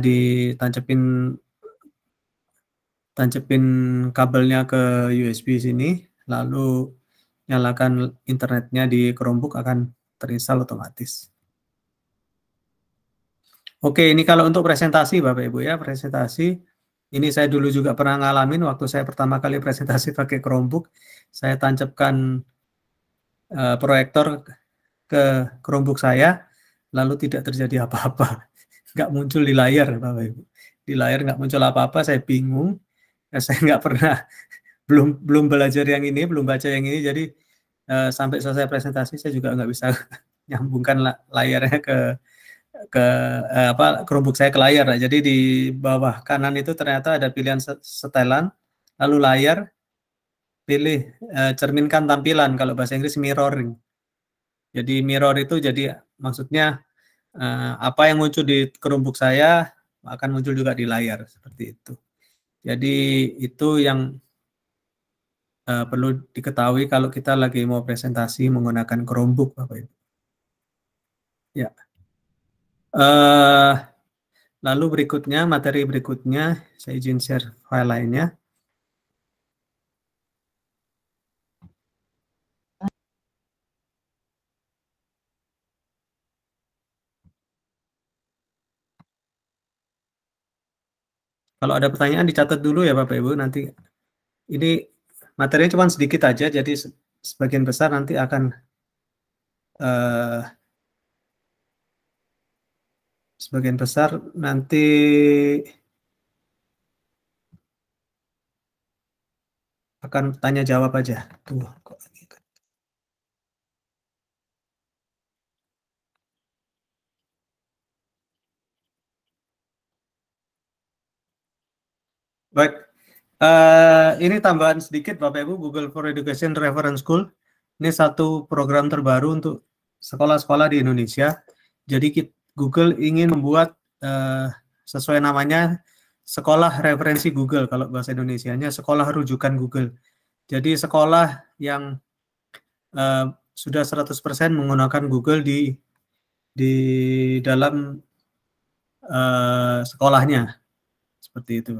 ditancepin kabelnya ke USB sini, lalu nyalakan internetnya di Chromebook akan terinstall otomatis. Oke, ini kalau untuk presentasi Bapak Ibu ya, presentasi ini saya dulu juga pernah ngalamin waktu saya pertama kali presentasi pakai Chromebook, saya tancapkan proyektor ke Chromebook saya, lalu tidak terjadi apa-apa, nggak muncul di layar Bapak Ibu. Di layar nggak muncul apa-apa, saya bingung, saya nggak pernah, belum belajar yang ini, belum baca yang ini, jadi sampai selesai presentasi saya juga nggak bisa nyambungkan layarnya ke Chromebook saya ke layar. Jadi di bawah kanan itu ternyata ada pilihan setelan, lalu layar, pilih cerminkan tampilan, kalau bahasa Inggris mirroring. Jadi mirror itu jadi maksudnya apa yang muncul di Chromebook saya akan muncul juga di layar, seperti itu. Jadi itu yang perlu diketahui kalau kita lagi mau presentasi menggunakan Chromebook Bapak Ibu. Ya. Lalu berikutnya, materi berikutnya, saya izin share file lainnya. Kalau ada pertanyaan dicatat dulu ya Bapak Ibu, nanti ini materinya cuma sedikit aja, jadi sebagian besar nanti akan akan tanya jawab aja. Tuh, kok lagi. Baik, ini tambahan sedikit Bapak Ibu, Google for Education Reference School. Ini satu program terbaru untuk sekolah-sekolah di Indonesia. Jadi Google ingin membuat sesuai namanya sekolah referensi Google, kalau bahasa Indonesianya sekolah rujukan Google. Jadi sekolah yang sudah 100% menggunakan Google di dalam sekolahnya, seperti itu.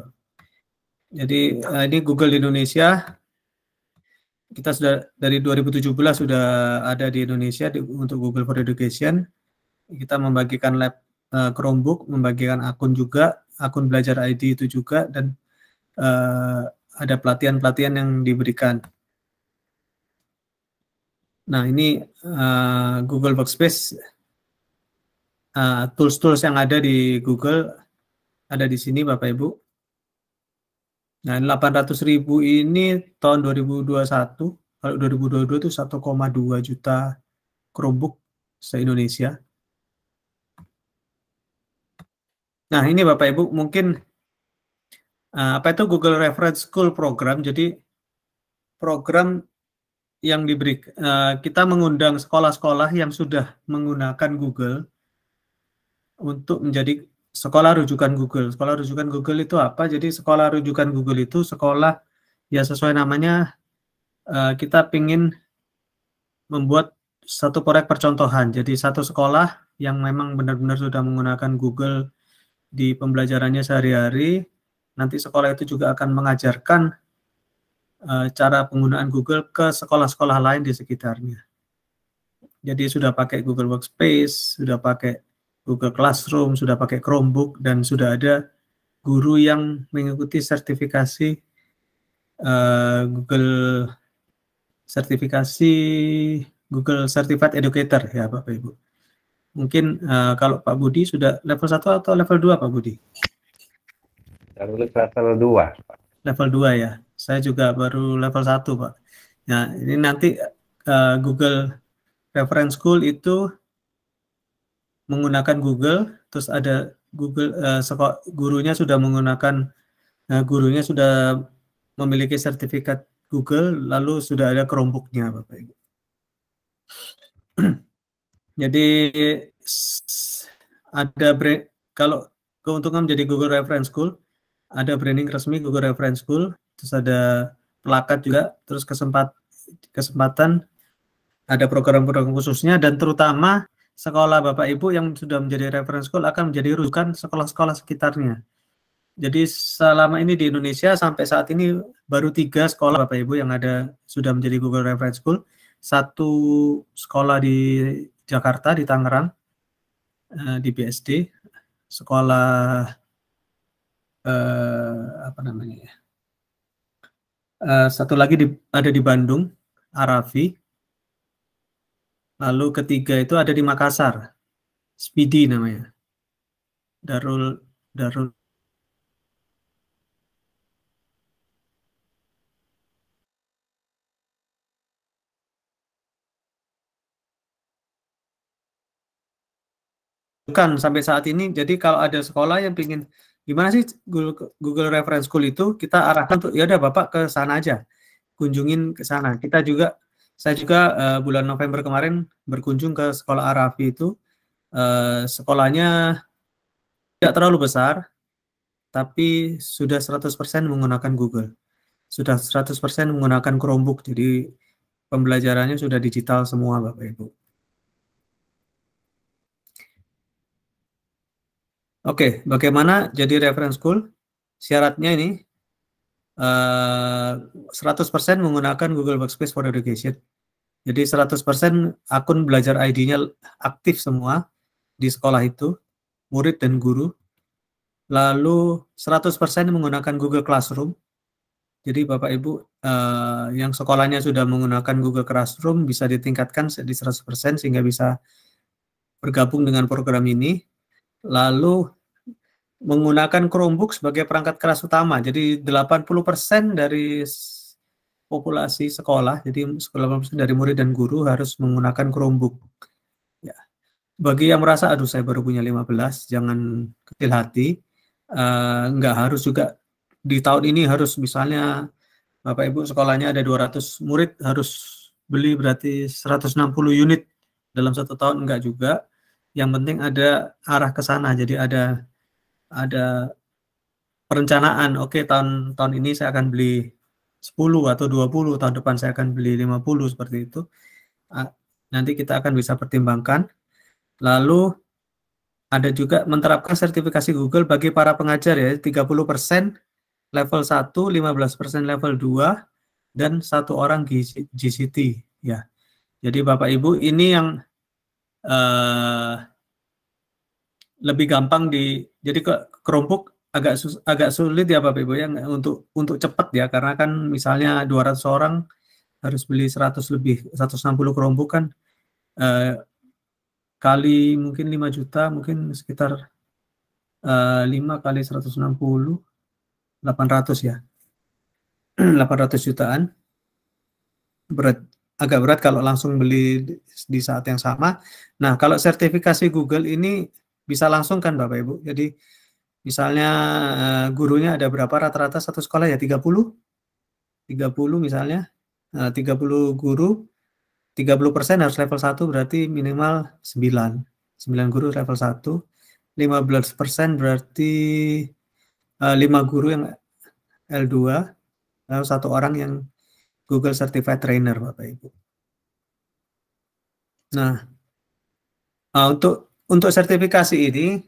Jadi ini Google di Indonesia, kita sudah dari 2017 sudah ada di Indonesia untuk Google for Education. Kita membagikan lab Chromebook, membagikan akun juga, akun belajar ID itu juga, dan ada pelatihan-pelatihan yang diberikan. Nah, ini Google Workspace, tools-tools yang ada di Google ada di sini Bapak Ibu. Nah, 800.000 ini tahun 2021, kalau 2022 itu 1,2 juta Chromebook se-Indonesia. Nah, ini Bapak Ibu mungkin apa itu Google Reference School Program. Jadi program yang diberi, kita mengundang sekolah-sekolah yang sudah menggunakan Google untuk menjadi sekolah rujukan Google. Sekolah rujukan Google itu apa? Jadi sekolah rujukan Google itu sekolah ya sesuai namanya, kita ingin membuat satu proyek percontohan. Jadi satu sekolah yang memang benar-benar sudah menggunakan Google di pembelajarannya sehari-hari, nanti sekolah itu juga akan mengajarkan cara penggunaan Google ke sekolah-sekolah lain di sekitarnya. Jadi sudah pakai Google Workspace, sudah pakai Google Classroom, sudah pakai Chromebook, dan sudah ada guru yang mengikuti sertifikasi Google Certified Educator ya Bapak Ibu. Mungkin kalau Pak Budi sudah level 1 atau level 2 Pak Budi? Level 2. Level 2 ya. Saya juga baru level 1 Pak. Nah, ini nanti Google Reference School itu menggunakan Google, terus ada Google gurunya sudah menggunakan, gurunya sudah memiliki sertifikat Google, lalu sudah ada Chromebook-nya Bapak Ibu. Jadi ada kalau keuntungan menjadi Google Reference School, ada branding resmi Google Reference School, terus ada plakat juga, terus kesempatan ada program-program khususnya, dan terutama sekolah Bapak Ibu yang sudah menjadi reference school akan menjadi rujukan sekolah-sekolah sekitarnya. Jadi selama ini di Indonesia sampai saat ini baru 3 sekolah Bapak Ibu yang sudah menjadi Google Reference School. 1 sekolah di Jakarta, di Tangerang, di BSD. Sekolah apa namanya ya? 1 lagi ada di Bandung, Arafi. Lalu ketiga itu ada di Makassar, Speedy namanya. Darul bukan sampai saat ini. Jadi kalau ada sekolah yang ingin gimana sih Google Reference School itu, kita arahkan untuk ya udah Bapak ke sana aja, kunjungin ke sana. Saya juga bulan November kemarin berkunjung ke sekolah Arafi itu. Sekolahnya tidak terlalu besar, tapi sudah 100% menggunakan Google. Sudah 100% menggunakan Chromebook, jadi pembelajarannya sudah digital semua Bapak Ibu. Oke, bagaimana jadi reference school? Syaratnya ini 100% menggunakan Google Workspace for Education. Jadi 100% akun belajar ID-nya aktif semua di sekolah itu, murid dan guru. Lalu 100% menggunakan Google Classroom. Jadi Bapak Ibu yang sekolahnya sudah menggunakan Google Classroom bisa ditingkatkan di 100% sehingga bisa bergabung dengan program ini. Lalu menggunakan Chromebook sebagai perangkat keras utama. Jadi 80% dari populasi sekolah, jadi 80% dari murid dan guru harus menggunakan Chromebook. Ya. Bagi yang merasa, aduh saya baru punya 15, jangan kecil hati. Nggak harus juga di tahun ini harus misalnya Bapak Ibu sekolahnya ada 200 murid harus beli berarti 160 unit dalam 1 tahun, enggak juga. Yang penting ada arah ke sana. Jadi ada perencanaan. Oke, tahun ini saya akan beli 10 atau 20, tahun depan saya akan beli 50 seperti itu. Nanti kita akan bisa pertimbangkan. Lalu ada juga menerapkan sertifikasi Google bagi para pengajar ya, 30% level 1, 15% level 2, dan 1 orang GCT ya. Jadi Bapak Ibu ini yang lebih gampang jadi ke Chromebook agak sulit ya Bapak Ibu ya untuk cepat ya, karena kan misalnya 200 orang harus beli 100 lebih 160 Chromebook kan kali mungkin 5 juta, mungkin sekitar 5 kali 160 800 ya. 800 jutaan. Agak berat kalau langsung beli di saat yang sama. Nah, kalau sertifikasi Google ini bisa langsung kan Bapak Ibu. Jadi misalnya gurunya ada berapa rata-rata satu sekolah ya, 30 misalnya. 30 guru, 30% harus level 1 berarti minimal 9 guru level 1. 15% berarti 5 guru yang L2, lalu 1 orang yang Google Certified Trainer Bapak Ibu. Nah, untuk sertifikasi ini,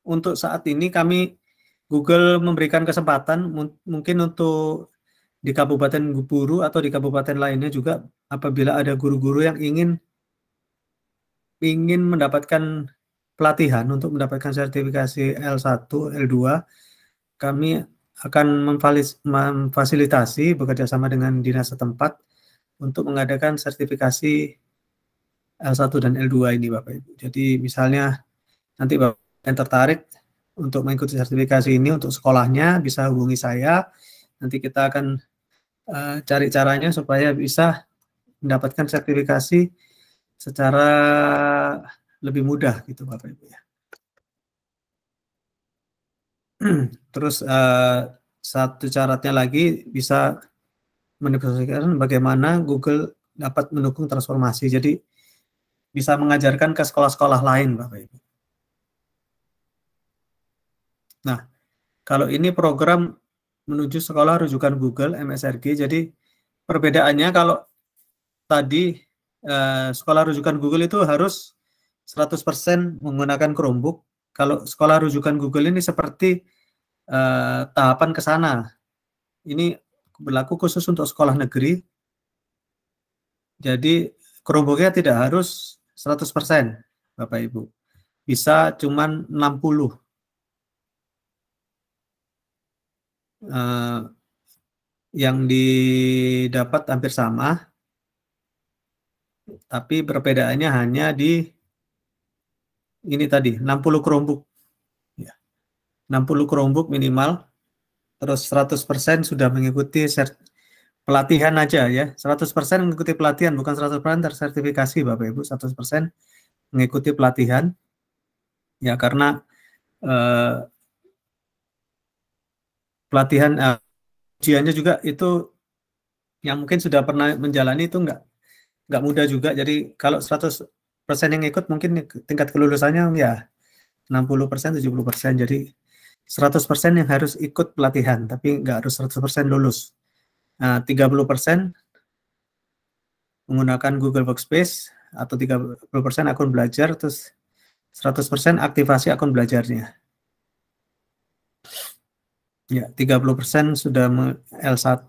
untuk saat ini kami Google memberikan kesempatan mungkin untuk di Kabupaten Buru atau di kabupaten lainnya juga, apabila ada guru-guru yang ingin mendapatkan pelatihan untuk mendapatkan sertifikasi L1, L2, kami akan memfasilitasi bekerja sama dengan dinas setempat untuk mengadakan sertifikasi L1 dan L2 ini Bapak Ibu. Jadi misalnya nanti Bapak yang tertarik untuk mengikuti sertifikasi ini untuk sekolahnya bisa hubungi saya. Nanti kita akan cari caranya supaya bisa mendapatkan sertifikasi secara lebih mudah gitu Bapak Ibu ya. Terus satu syaratnya lagi bisa mendefinisikan bagaimana Google dapat mendukung transformasi. Jadi bisa mengajarkan ke sekolah-sekolah lain Bapak Ibu. Nah, kalau ini program menuju sekolah rujukan Google MSRG, jadi perbedaannya kalau tadi sekolah rujukan Google itu harus 100% menggunakan Chromebook. Kalau sekolah rujukan Google ini seperti tahapan ke sana. Ini berlaku khusus untuk sekolah negeri. Jadi Chromebooknya tidak harus 100% Bapak Ibu. Bisa cuman 60. Yang didapat hampir sama. Tapi perbedaannya hanya di ini tadi, 60 Chromebook. Ya. 60 Chromebook minimal, terus 100% sudah mengikuti pelatihan aja ya. 100% mengikuti pelatihan, bukan 100% tersertifikasi Bapak Ibu, 100% mengikuti pelatihan. Ya, karena pelatihan ujiannya juga itu yang mungkin sudah pernah menjalani itu nggak mudah juga. Jadi kalau 100% yang ikut mungkin tingkat kelulusannya ya 60%, 70%. Jadi 100% yang harus ikut pelatihan, tapi nggak harus 100% lulus. 30% menggunakan Google Workspace atau 30% akun belajar, terus 100% aktivasi akun belajarnya. Ya, 30% sudah L1.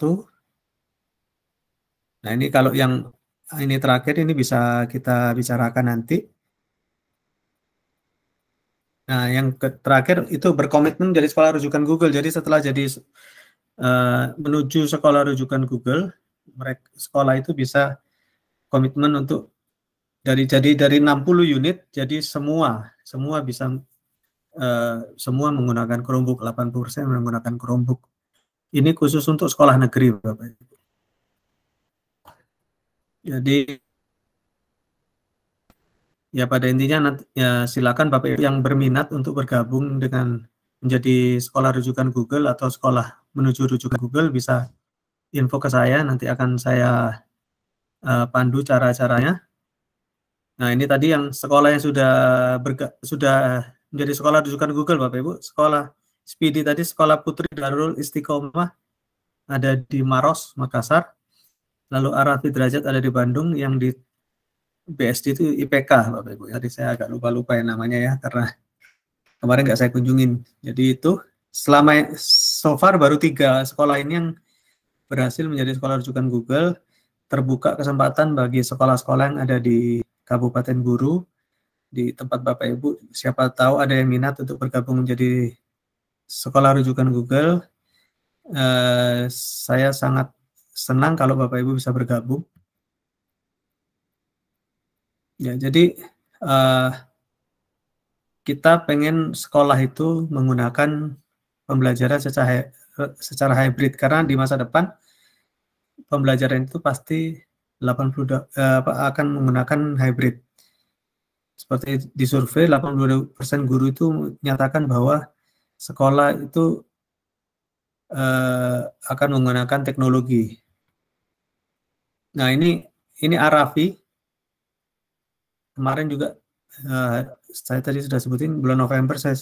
Nah, ini kalau yang ini terakhir ini bisa kita bicarakan nanti. Nah, yang terakhir itu berkomitmen jadi sekolah rujukan Google. Jadi setelah jadi menuju sekolah rujukan Google, sekolah itu bisa komitmen untuk dari 60 unit jadi semua bisa semua menggunakan Chromebook, 80% menggunakan Chromebook. Ini khusus untuk sekolah negeri, Bapak Ibu. Jadi ya pada intinya nanti, ya silakan Bapak Ibu yang berminat untuk bergabung dengan menjadi sekolah rujukan Google atau sekolah menuju rujukan Google bisa info ke saya, nanti akan saya pandu cara-caranya. Nah, ini tadi yang sekolah yang sudah menjadi sekolah rujukan Google, Bapak Ibu. Sekolah Speedy tadi, Sekolah Putri Darul Istiqomah ada di Maros, Makassar. Lalu Arafi Derajat ada di Bandung, yang di BSD itu IPK, Bapak Ibu. Jadi saya agak lupa-lupa ya namanya ya, karena kemarin nggak saya kunjungin. Jadi itu selama so far baru 3 sekolah ini yang berhasil menjadi sekolah rujukan Google. Terbuka kesempatan bagi sekolah-sekolah yang ada di Kabupaten Guru, di tempat Bapak Ibu. Siapa tahu ada yang minat untuk bergabung menjadi sekolah rujukan Google. Saya sangat senang kalau Bapak Ibu bisa bergabung. Ya, jadi kita pengen sekolah itu menggunakan pembelajaran secara hybrid, karena di masa depan pembelajaran itu pasti 80 akan menggunakan hybrid. Seperti di survei, 82% guru itu menyatakan bahwa sekolah itu akan menggunakan teknologi. Nah, ini Arafi. Kemarin juga saya tadi sudah sebutin, bulan November saya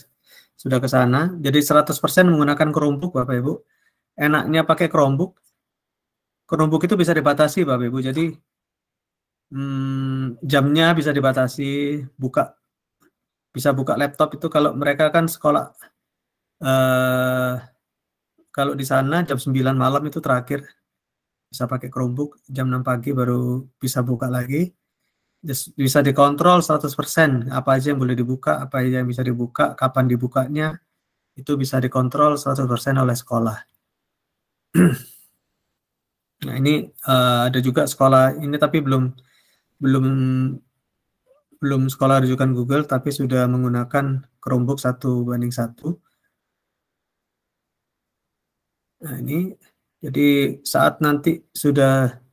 sudah ke sana. Jadi 100% menggunakan Chromebook, Bapak Ibu. Enaknya pakai Chromebook. Chromebook itu bisa dibatasi, Bapak Ibu. Jadi jamnya bisa dibatasi, bisa buka laptop itu kalau mereka kan sekolah kalau di sana jam 9 malam itu terakhir bisa pakai Chromebook, jam 6 pagi baru bisa buka lagi. Bisa dikontrol 100%, apa aja yang boleh dibuka, apa aja yang bisa dibuka, kapan dibukanya, itu bisa dikontrol 100% oleh sekolah. Nah, ini ada juga sekolah ini, tapi belum sekolah rujukan Google, tapi sudah menggunakan Chromebook 1:1. Nah, ini jadi saat nanti sudah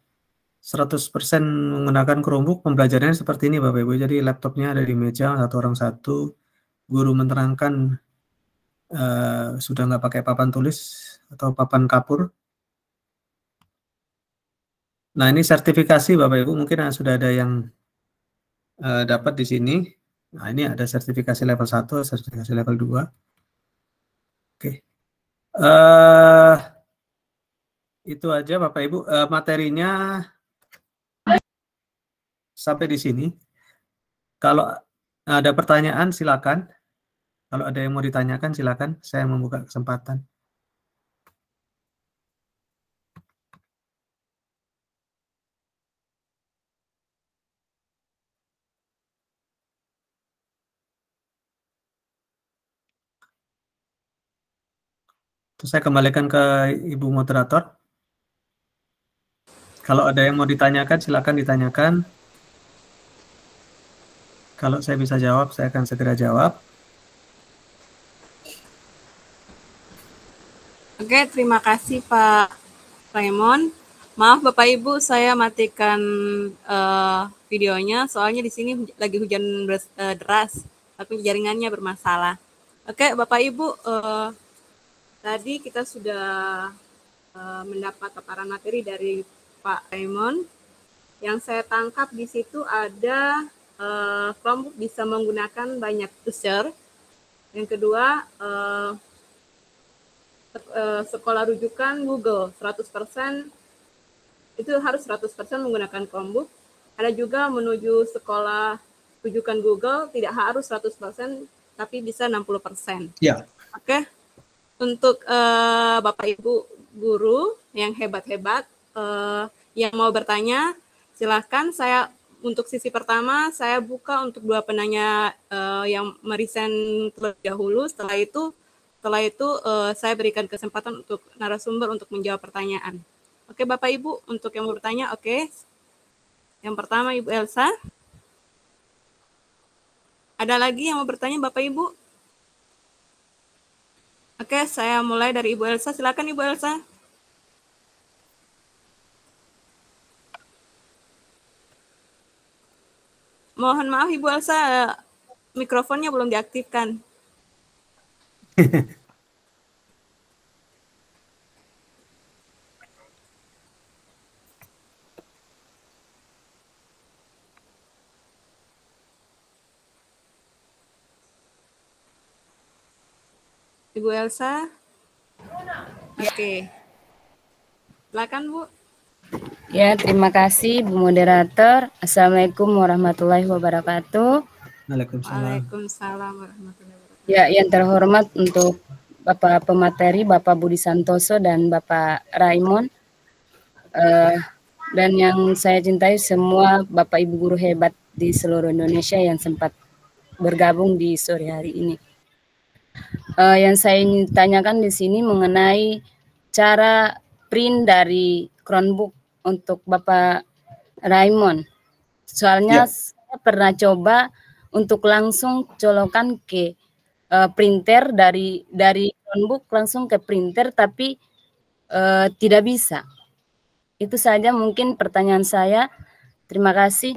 100% menggunakan Chromebook, pembelajarannya seperti ini, Bapak Ibu. Jadi laptopnya ada di meja, satu orang satu. Guru menerangkan sudah nggak pakai papan tulis atau papan kapur. Nah, ini sertifikasi, Bapak Ibu. Mungkin sudah ada yang dapat di sini. Nah, ini ada sertifikasi level 1, sertifikasi level 2. Oke. Itu aja, Bapak Ibu. Materinya sampai di sini. Kalau ada pertanyaan, silakan. Kalau ada yang mau ditanyakan, silakan. Saya membuka kesempatan. Terus saya kembalikan ke Ibu Moderator. Kalau ada yang mau ditanyakan, silakan ditanyakan. Kalau saya bisa jawab, saya akan segera jawab. Oke, terima kasih Pak Raymond. Maaf Bapak Ibu, saya matikan videonya, soalnya di sini lagi hujan deras, tapi jaringannya bermasalah. Oke, Bapak Ibu, tadi kita sudah mendapat paparan materi dari Pak Raymond. Yang saya tangkap di situ ada Chromebook bisa menggunakan banyak user. Yang kedua, sekolah rujukan Google 100%, itu harus 100% menggunakan Chromebook. Ada juga menuju sekolah rujukan Google tidak harus 100%, tapi bisa 60%. Ya. Oke. Untuk Bapak Ibu guru yang hebat-hebat yang mau bertanya, silahkan. Saya untuk sisi pertama saya buka untuk dua penanya yang meresen terlebih dahulu. Setelah itu saya berikan kesempatan untuk narasumber untuk menjawab pertanyaan. Oke, Bapak Ibu, untuk yang mau bertanya, oke. Yang pertama Ibu Elsa. Ada lagi yang mau bertanya Bapak Ibu? Oke, saya mulai dari Ibu Elsa. Silakan Ibu Elsa. Mohon maaf Ibu Elsa, mikrofonnya belum diaktifkan. Ibu Elsa. Oke. Silakan Bu. Ya, terima kasih Bu Moderator. Assalamualaikum warahmatullahi wabarakatuh. Waalaikumsalam warahmatullahi wabarakatuh. Ya, yang terhormat untuk Bapak pemateri, Bapak Budi Santoso dan Bapak Raimon. Dan yang saya cintai semua Bapak Ibu guru hebat di seluruh Indonesia yang sempat bergabung di sore hari ini. Yang saya ingin tanyakan di sini mengenai cara print dari Chromebook untuk Bapak Raimon. Soalnya saya pernah coba untuk langsung colokan ke printer dari Chromebook langsung ke printer, tapi tidak bisa. Itu saja mungkin pertanyaan saya. Terima kasih.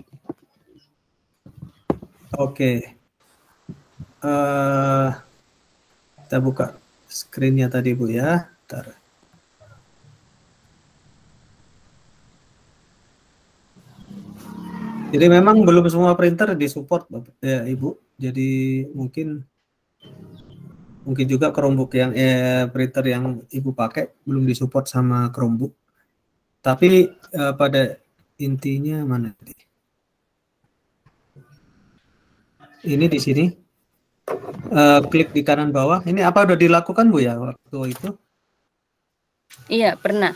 Oke. Kita buka screen-nya tadi Bu ya. Bentar. Jadi memang belum semua printer disupport ya Ibu. Jadi mungkin juga Chromebook yang printer yang Ibu pakai belum disupport sama Chromebook. Tapi pada intinya mana tadi? Ini di sini. Klik di kanan bawah. Ini apa udah dilakukan Bu ya waktu itu? Iya, pernah.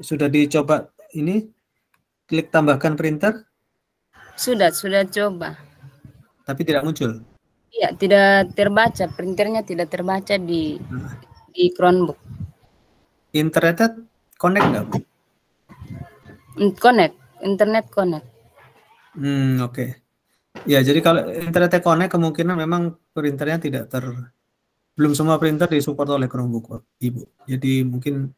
Sudah dicoba ini? Klik tambahkan printer? Sudah coba. Tapi tidak muncul? Iya, tidak terbaca. Printernya tidak terbaca di Chromebook. Internetnya connect nggak Bu? Connect. Internet connect. Oke. Ya, jadi kalau internetnya connect kemungkinan memang printernya belum semua printer disupport oleh Chromebook Ibu. Jadi mungkin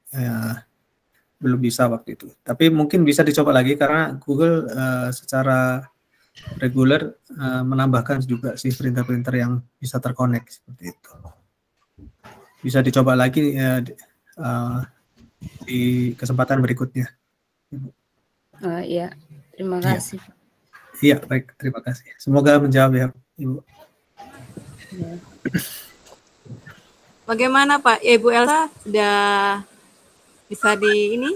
belum bisa waktu itu. Tapi mungkin bisa dicoba lagi karena Google secara reguler menambahkan juga sih printer-printer yang bisa terkonek seperti itu. Bisa dicoba lagi di kesempatan berikutnya. Iya, terima kasih. Iya, baik, terima kasih. Semoga menjawab ya, Ibu. Ya. Bagaimana Pak? Ibu Elsa sudah bisa di ini?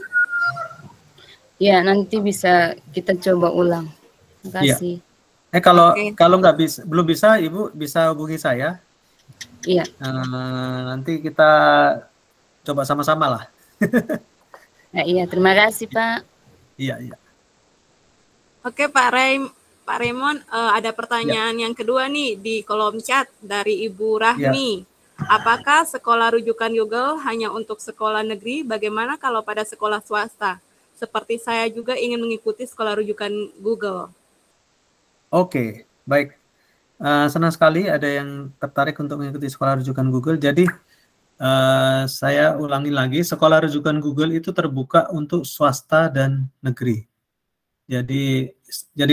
Ya, nanti bisa kita coba ulang. Terima kasih. Ya. Kalau belum bisa, Ibu bisa hubungi saya. Iya. Nanti kita coba sama-sama lah. Iya, terima kasih Pak. Iya. Oke Pak Raymond, ada pertanyaan yang kedua nih di kolom chat dari Ibu Rahmi. Apakah sekolah rujukan Google hanya untuk sekolah negeri? Bagaimana kalau pada sekolah swasta? Seperti saya juga ingin mengikuti sekolah rujukan Google. Oke, baik. Senang sekali ada yang tertarik untuk mengikuti sekolah rujukan Google. Jadi saya ulangi lagi, sekolah rujukan Google itu terbuka untuk swasta dan negeri. Jadi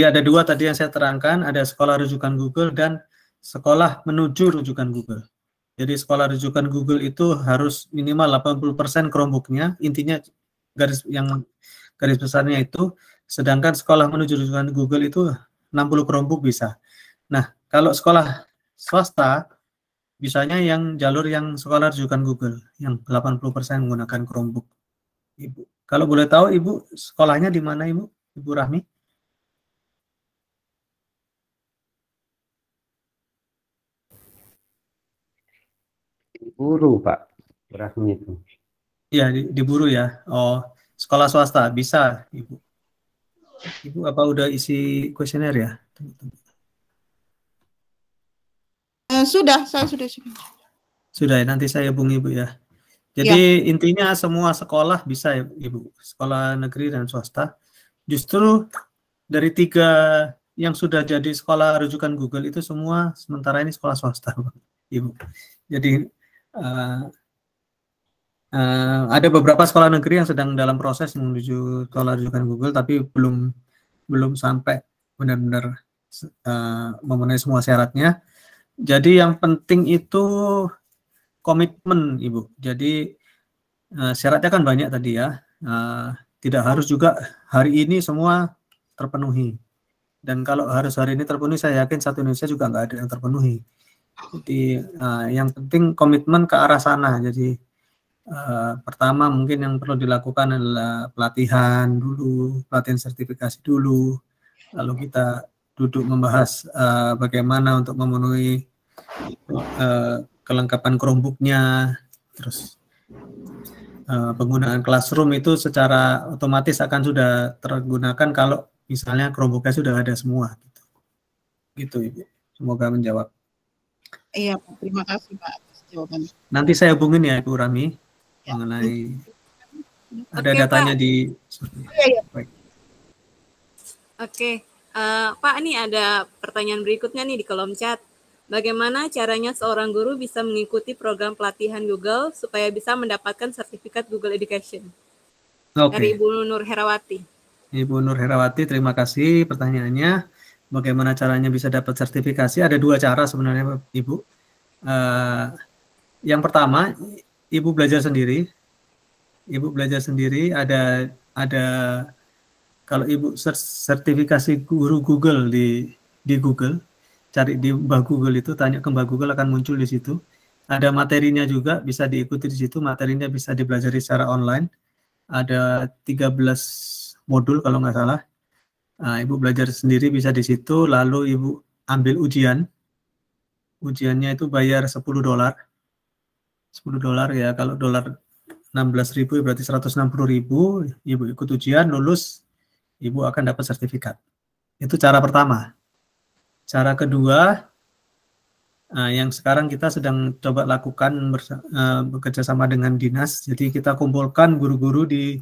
ada dua tadi yang saya terangkan, ada sekolah rujukan Google dan sekolah menuju rujukan Google. Jadi sekolah rujukan Google itu harus minimal 80% Chromebook-nya, intinya garis besarnya itu, sedangkan sekolah menuju rujukan Google itu 60 Chromebook bisa. Nah, kalau sekolah swasta, bisanya yang jalur yang sekolah rujukan Google, yang 80% menggunakan Chromebook. Ibu, kalau boleh tahu Ibu sekolahnya di mana Ibu Rahmi? Guru Pak, Rahmi itu. Iya, di Buru ya. Oh, sekolah swasta bisa Ibu. Ibu apa udah isi kuesioner ya? Sudah, saya sudah. Sudah ya, nanti saya hubungi Ibu ya. Jadi intinya semua sekolah bisa ya Ibu, sekolah negeri dan swasta. Justru dari 3 yang sudah jadi sekolah rujukan Google itu semua sementara ini sekolah swasta, Ibu. Jadi ada beberapa sekolah negeri yang sedang dalam proses menuju sekolah rujukan Google, tapi belum sampai benar-benar memenuhi semua syaratnya. Jadi yang penting itu komitmen, Ibu. Jadi syaratnya kan banyak tadi ya. Tidak harus juga hari ini semua terpenuhi. Dan kalau harus hari ini terpenuhi, saya yakin satu Indonesia juga nggak ada yang terpenuhi. Jadi yang penting komitmen ke arah sana. Jadi pertama mungkin yang perlu dilakukan adalah pelatihan dulu, pelatihan sertifikasi dulu. Lalu kita duduk membahas bagaimana untuk memenuhi kelengkapan Chromebook-nya, terus penggunaan Classroom itu secara otomatis akan sudah tergunakan kalau misalnya Chromebook-nya sudah ada semua. Gitu Ibu. Semoga menjawab. Iya, terima kasih Pak atas jawabannya. Nanti saya hubungin ya Ibu Rami mengenai ada datanya Pak. Di. Iya. Oke, Pak, ini ada pertanyaan berikutnya nih di kolom chat. Bagaimana caranya seorang guru bisa mengikuti program pelatihan Google supaya bisa mendapatkan sertifikat Google Education? Dari Ibu Nur Herawati. Ibu Nur Herawati, terima kasih pertanyaannya. Bagaimana caranya bisa dapat sertifikasi? Ada 2 cara sebenarnya, Ibu. Yang pertama, Ibu belajar sendiri. Ibu belajar sendiri. Ada kalau Ibu sertifikasi guru Google di Google. Cari di Mbah Google itu, tanya ke Mbah Google akan muncul di situ. Ada materinya juga, bisa diikuti di situ. Materinya bisa dipelajari secara online. Ada 13 modul kalau nggak salah. Ibu belajar sendiri bisa di situ. Lalu Ibu ambil ujian. Ujiannya itu bayar $10. $10 ya. Kalau dolar 16.000 berarti 160.000. Ibu ikut ujian, lulus, Ibu akan dapat sertifikat. Itu cara pertama. Cara kedua, yang sekarang kita sedang coba lakukan bekerja sama dengan dinas. Jadi kita kumpulkan guru-guru di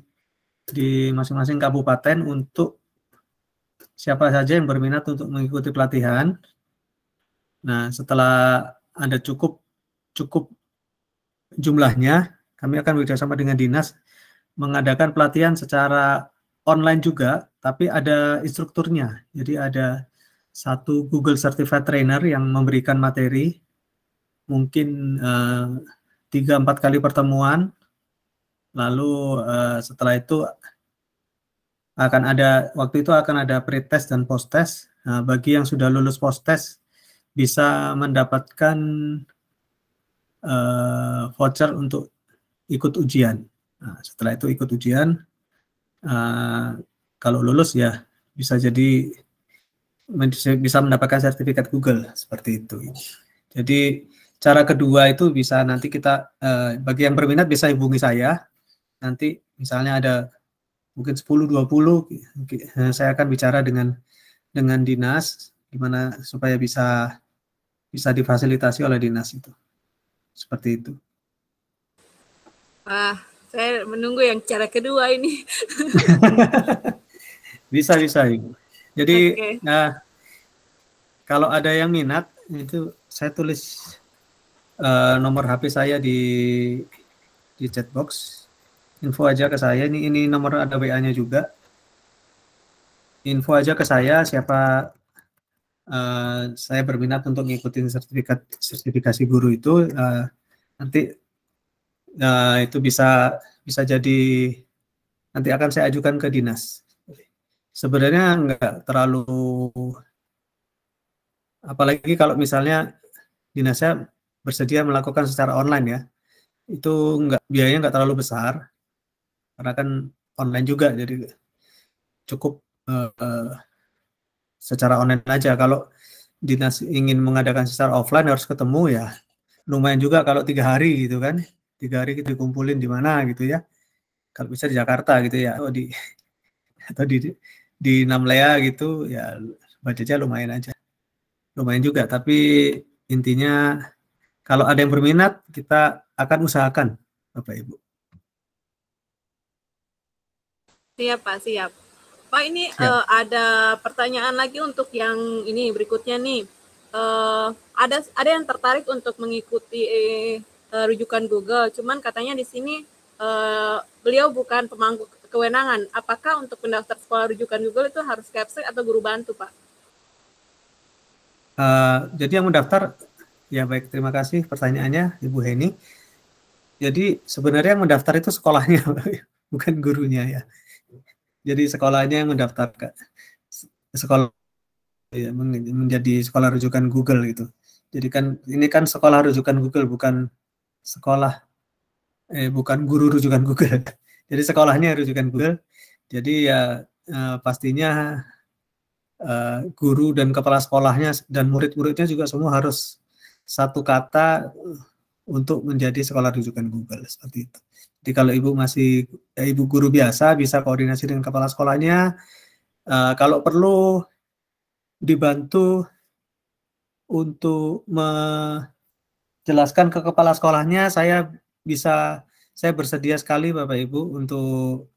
masing-masing kabupaten untuk siapa saja yang berminat untuk mengikuti pelatihan. Nah, setelah ada cukup jumlahnya, kami akan bekerja sama dengan dinas mengadakan pelatihan secara online juga, tapi ada instrukturnya. Jadi ada satu Google Certified Trainer yang memberikan materi, mungkin 3-4 kali pertemuan, lalu setelah itu waktu itu akan ada pre-test dan post-test. Nah, bagi yang sudah lulus post-test, bisa mendapatkan voucher untuk ikut ujian. Nah, setelah itu ikut ujian, kalau lulus ya bisa mendapatkan sertifikat Google seperti itu. Jadi cara kedua itu bisa nanti kita bagi yang berminat bisa hubungi saya. Nanti misalnya ada mungkin 10-20, saya akan bicara dengan dinas gimana supaya bisa difasilitasi oleh dinas itu. Seperti itu. Wah, saya menunggu yang cara kedua ini. Bisa Ibu. Jadi kalau ada yang minat itu saya tulis nomor HP saya di chat box. Info aja ke saya, ini nomor ada WA-nya juga. Info aja ke saya siapa saya berminat untuk ngikutin sertifikasi guru itu, nanti itu bisa jadi nanti akan saya ajukan ke dinas. Sebenarnya enggak terlalu, apalagi kalau misalnya dinasnya bersedia melakukan secara online ya, itu biayanya enggak terlalu besar, karena kan online juga, jadi cukup secara online aja. Kalau dinas ingin mengadakan secara offline harus ketemu ya, lumayan juga kalau 3 hari gitu kan, 3 hari kita dikumpulin di mana gitu ya, kalau bisa di Jakarta gitu ya, atau di di Namlea gitu ya budgetnya lumayan aja. Lumayan juga, tapi intinya kalau ada yang berminat kita akan usahakan Bapak Ibu. Siap Pak, siap. Pak, ini Siap. ada pertanyaan lagi untuk yang ini berikutnya nih. Ada yang tertarik untuk mengikuti rujukan Google, cuman katanya di sini beliau bukan pemangku kewenangan. Apakah untuk pendaftar sekolah rujukan Google itu harus Capsek atau guru bantu, Pak? Jadi yang mendaftar, ya baik, terima kasih pertanyaannya Ibu Heni. Jadi sebenarnya yang mendaftar itu sekolahnya, bukan gurunya ya. Jadi sekolahnya yang mendaftar sekolah ya, menjadi sekolah rujukan Google gitu. Jadi kan ini kan sekolah rujukan Google, bukan sekolah bukan guru rujukan Google. Jadi sekolahnya rujukan Google. Jadi ya pastinya guru dan kepala sekolahnya dan murid-muridnya juga semua harus satu kata untuk menjadi sekolah rujukan Google seperti itu. Jadi kalau ibu masih ibu guru biasa bisa koordinasi dengan kepala sekolahnya. Kalau perlu dibantu untuk menjelaskan ke kepala sekolahnya, saya bersedia sekali Bapak Ibu untuk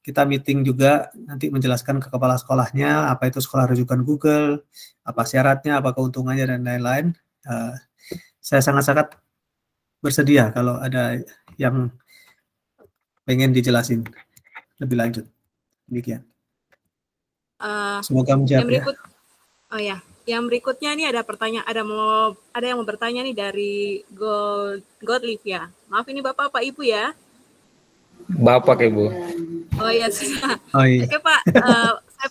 kita meeting juga nanti menjelaskan ke kepala sekolahnya apa itu sekolah rujukan Google, apa syaratnya, apa keuntungannya dan lain-lain. Saya sangat-sangat bersedia kalau ada yang pengen dijelasin lebih lanjut. Demikian. Semoga menjawab ya. Oh ya, yang berikutnya nih ada pertanyaan, ada yang mau bertanya nih dari Godlive ya. Maaf ini Bapak apa Ibu ya? Bapak Ibu. Oh iya, silakan. Oh, iya. Oke Pak,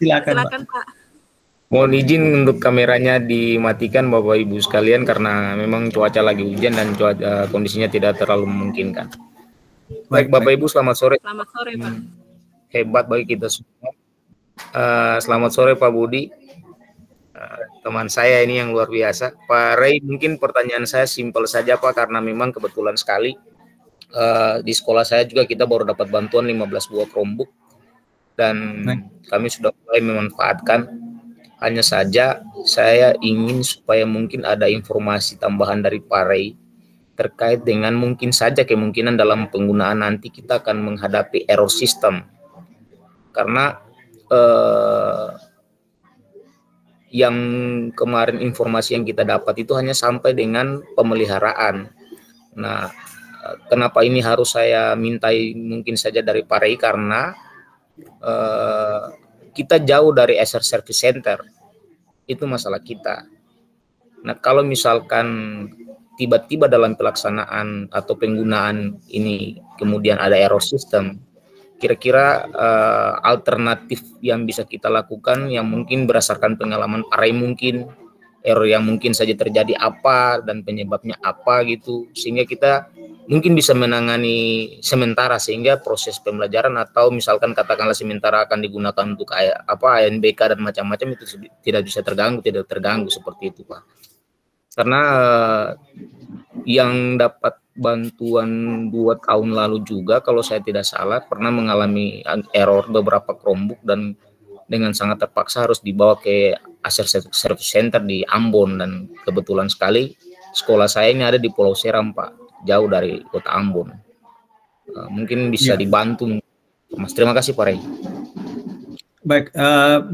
silakan Pak. Mohon izin untuk kameranya dimatikan Bapak Ibu sekalian karena memang cuaca lagi hujan dan kondisinya tidak terlalu memungkinkan. Baik Bapak Ibu, selamat sore. Selamat sore Pak. Hebat bagi kita semua. Selamat sore Pak Budi. Teman saya ini yang luar biasa. Pak Ray, mungkin pertanyaan saya simpel saja Pak, karena memang kebetulan sekali di sekolah saya juga kita baru dapat bantuan 15 buah Chromebook dan kami sudah mulai memanfaatkan. Hanya saja saya ingin supaya mungkin ada informasi tambahan dari Pak Ray terkait dengan mungkin saja kemungkinan dalam penggunaan nanti kita akan menghadapi error system. Karena yang kemarin informasi yang kita dapat itu hanya sampai dengan pemeliharaan. Nah, kenapa ini harus saya mintai mungkin saja dari Pak Ray karena kita jauh dari Azure Service Center, itu masalah kita. Nah, kalau misalkan tiba-tiba dalam pelaksanaan atau penggunaan ini kemudian ada error system, kira-kira alternatif yang bisa kita lakukan yang mungkin berdasarkan pengalaman Pak Ray mungkin error yang mungkin saja terjadi apa dan penyebabnya apa gitu, sehingga kita mungkin bisa menangani sementara sehingga proses pembelajaran atau misalkan katakanlah sementara akan digunakan untuk ANBK dan macam-macam itu tidak bisa terganggu seperti itu Pak. Karena yang dapat bantuan 2 tahun lalu juga kalau saya tidak salah pernah mengalami error beberapa Chromebook dan dengan sangat terpaksa harus dibawa ke Azure Service Center di Ambon, dan kebetulan sekali sekolah saya ini ada di Pulau Seram Pak, jauh dari kota Ambon. Mungkin bisa dibantu Mas. Terima kasih Pak Ray. Baik,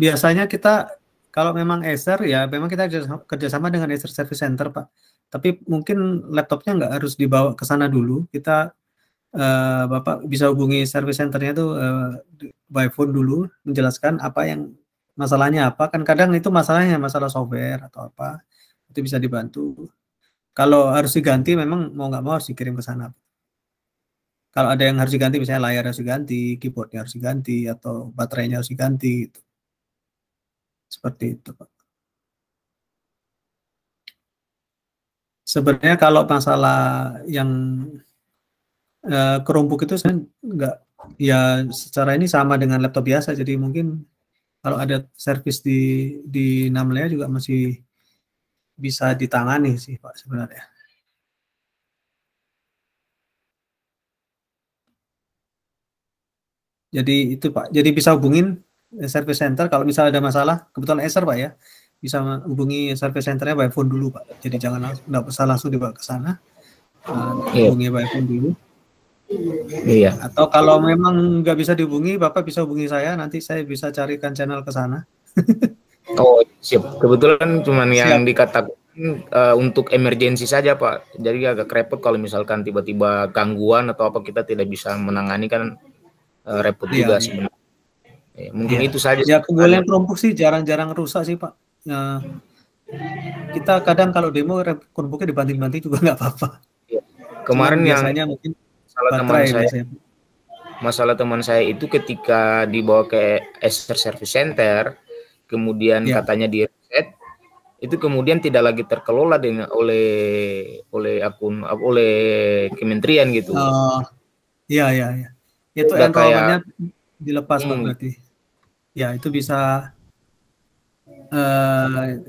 biasanya kita kalau memang Azure ya memang kita kerjasama dengan Azure Service Center Pak. Tapi mungkin laptopnya nggak harus dibawa ke sana dulu. Kita Bapak bisa hubungi service centernya itu by phone dulu, menjelaskan apa yang masalahnya apa. Kan kadang itu masalahnya masalah software atau apa, itu bisa dibantu. Kalau harus diganti memang mau nggak mau harus dikirim ke sana. Kalau ada yang harus diganti, misalnya layar harus diganti, keyboardnya harus diganti, atau baterainya harus diganti. Gitu. Seperti itu Pak. Sebenarnya kalau masalah yang Chromebook itu saya nggak, ya secara ini sama dengan laptop biasa, jadi mungkin kalau ada servis di Namlea juga masih bisa ditangani sih Pak sebenarnya. Jadi itu Pak, jadi bisa hubungin service center. Kalau misalnya ada masalah, kebetulan Acer Pak ya, bisa hubungi service centernya by phone dulu Pak. Jadi jangan nggak usah langsung dibawa ke sana, hubungi by phone dulu. Iya. Atau kalau memang nggak bisa dihubungi, Bapak bisa hubungi saya, nanti saya bisa carikan channel ke sana. Oh siap. Kebetulan cuman yang dikatakan untuk emergensi saja Pak. Jadi agak repot kalau misalkan tiba-tiba gangguan atau apa kita tidak bisa menangani kan repot juga sebenarnya. Ya, mungkin itu saja. Ya keunggulan Chromebook sih jarang-jarang rusak sih Pak. Kita kadang kalau demo Chromebooknya dibanting-banting juga nggak apa-apa. Ya. Kemarin biasanya yang mungkin masalah teman saya itu ketika dibawa ke Acer Service Center, kemudian katanya di reset, itu kemudian tidak lagi terkelola dengan oleh kementerian gitu. Iya. Itu enrollment-nya dilepas Pak berarti. Ya itu bisa.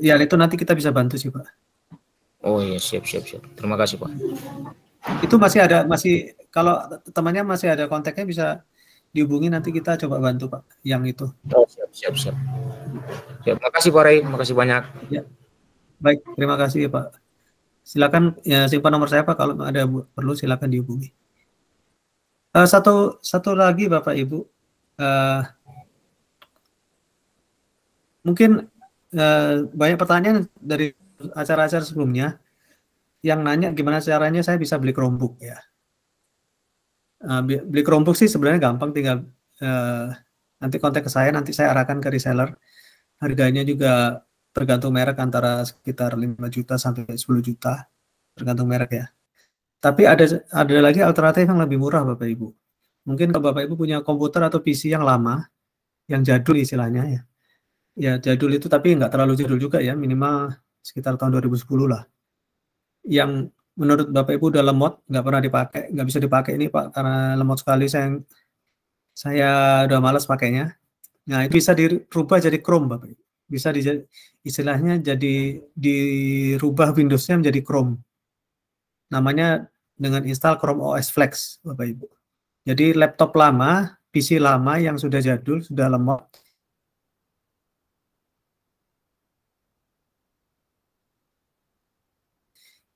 Ya itu nanti kita bisa bantu sih Pak. Oh iya siap. Terima kasih Pak. Itu masih kalau temannya masih ada kontaknya bisa dihubungi, nanti kita coba bantu Pak yang itu. Oh siap. Terima kasih Pak Ray, makasih banyak. Ya. Baik, terima kasih Pak. Silakan ya simpan nomor saya Pak, kalau ada perlu silakan dihubungi. Satu lagi Bapak Ibu, mungkin banyak pertanyaan dari acara-acara sebelumnya yang nanya gimana caranya saya bisa beli Chromebook ya. Beli Chromebook sih sebenarnya gampang, tinggal nanti kontak ke saya, nanti saya arahkan ke reseller. Harganya juga tergantung merek, antara sekitar 5 juta sampai 10 juta tergantung merek ya. Tapi ada lagi alternatif yang lebih murah Bapak Ibu. Mungkin kalau Bapak Ibu punya komputer atau PC yang lama, yang jadul istilahnya ya. Ya jadul itu tapi nggak terlalu jadul juga ya, minimal sekitar tahun 2010 lah. Yang menurut Bapak Ibu udah lemot, nggak pernah dipakai, nggak bisa dipakai ini Pak, karena lemot sekali, saya udah malas pakainya. Nah itu bisa dirubah jadi Chrome Bapak Ibu. Bisa istilahnya jadi dirubah Windows-nya menjadi Chrome. Namanya dengan install Chrome OS Flex Bapak Ibu. Jadi laptop lama, PC lama yang sudah jadul, sudah lemot,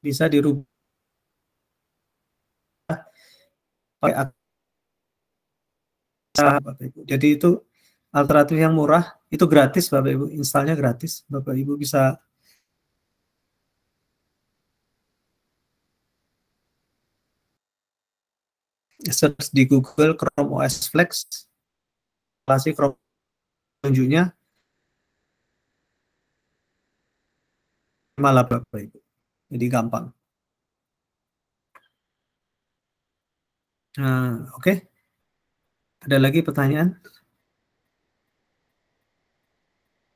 bisa dirubah pakai. Jadi itu alternatif yang murah, itu gratis Bapak Ibu, installnya gratis. Bapak Ibu bisa search di Google Chrome OS Flex, kasih Chrome tunjuknya malah Bapak Ibu. Jadi gampang. Oke. Ada lagi pertanyaan?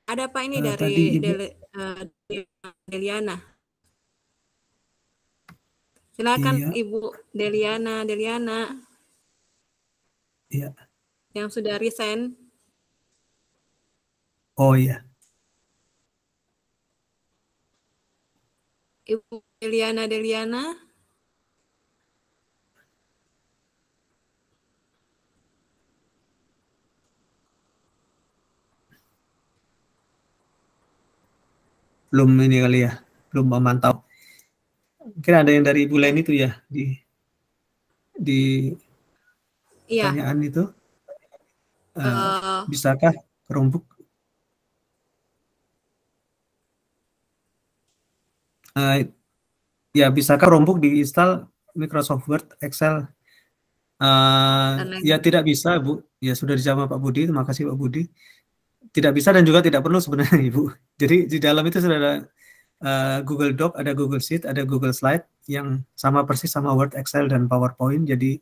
Ada Pak, ini dari Deliana. Silakan Ibu Deliana. Iya. Yang sudah resign. Oh iya. Ibu Deliana. Belum ini kali ya, belum memantau. Mungkin ada yang dari Ibu Leni itu ya di pertanyaan itu. Bisakah Chromebook? Ya bisakah Chromebook diinstal Microsoft Word, Excel? Ya tidak bisa Bu. Ya sudah dijawab Pak Budi. Terima kasih Pak Budi. Tidak bisa dan juga tidak perlu sebenarnya Ibu. Jadi di dalam itu sudah ada Google Doc, ada Google Sheet, ada Google Slide yang sama persis sama Word, Excel, dan PowerPoint. Jadi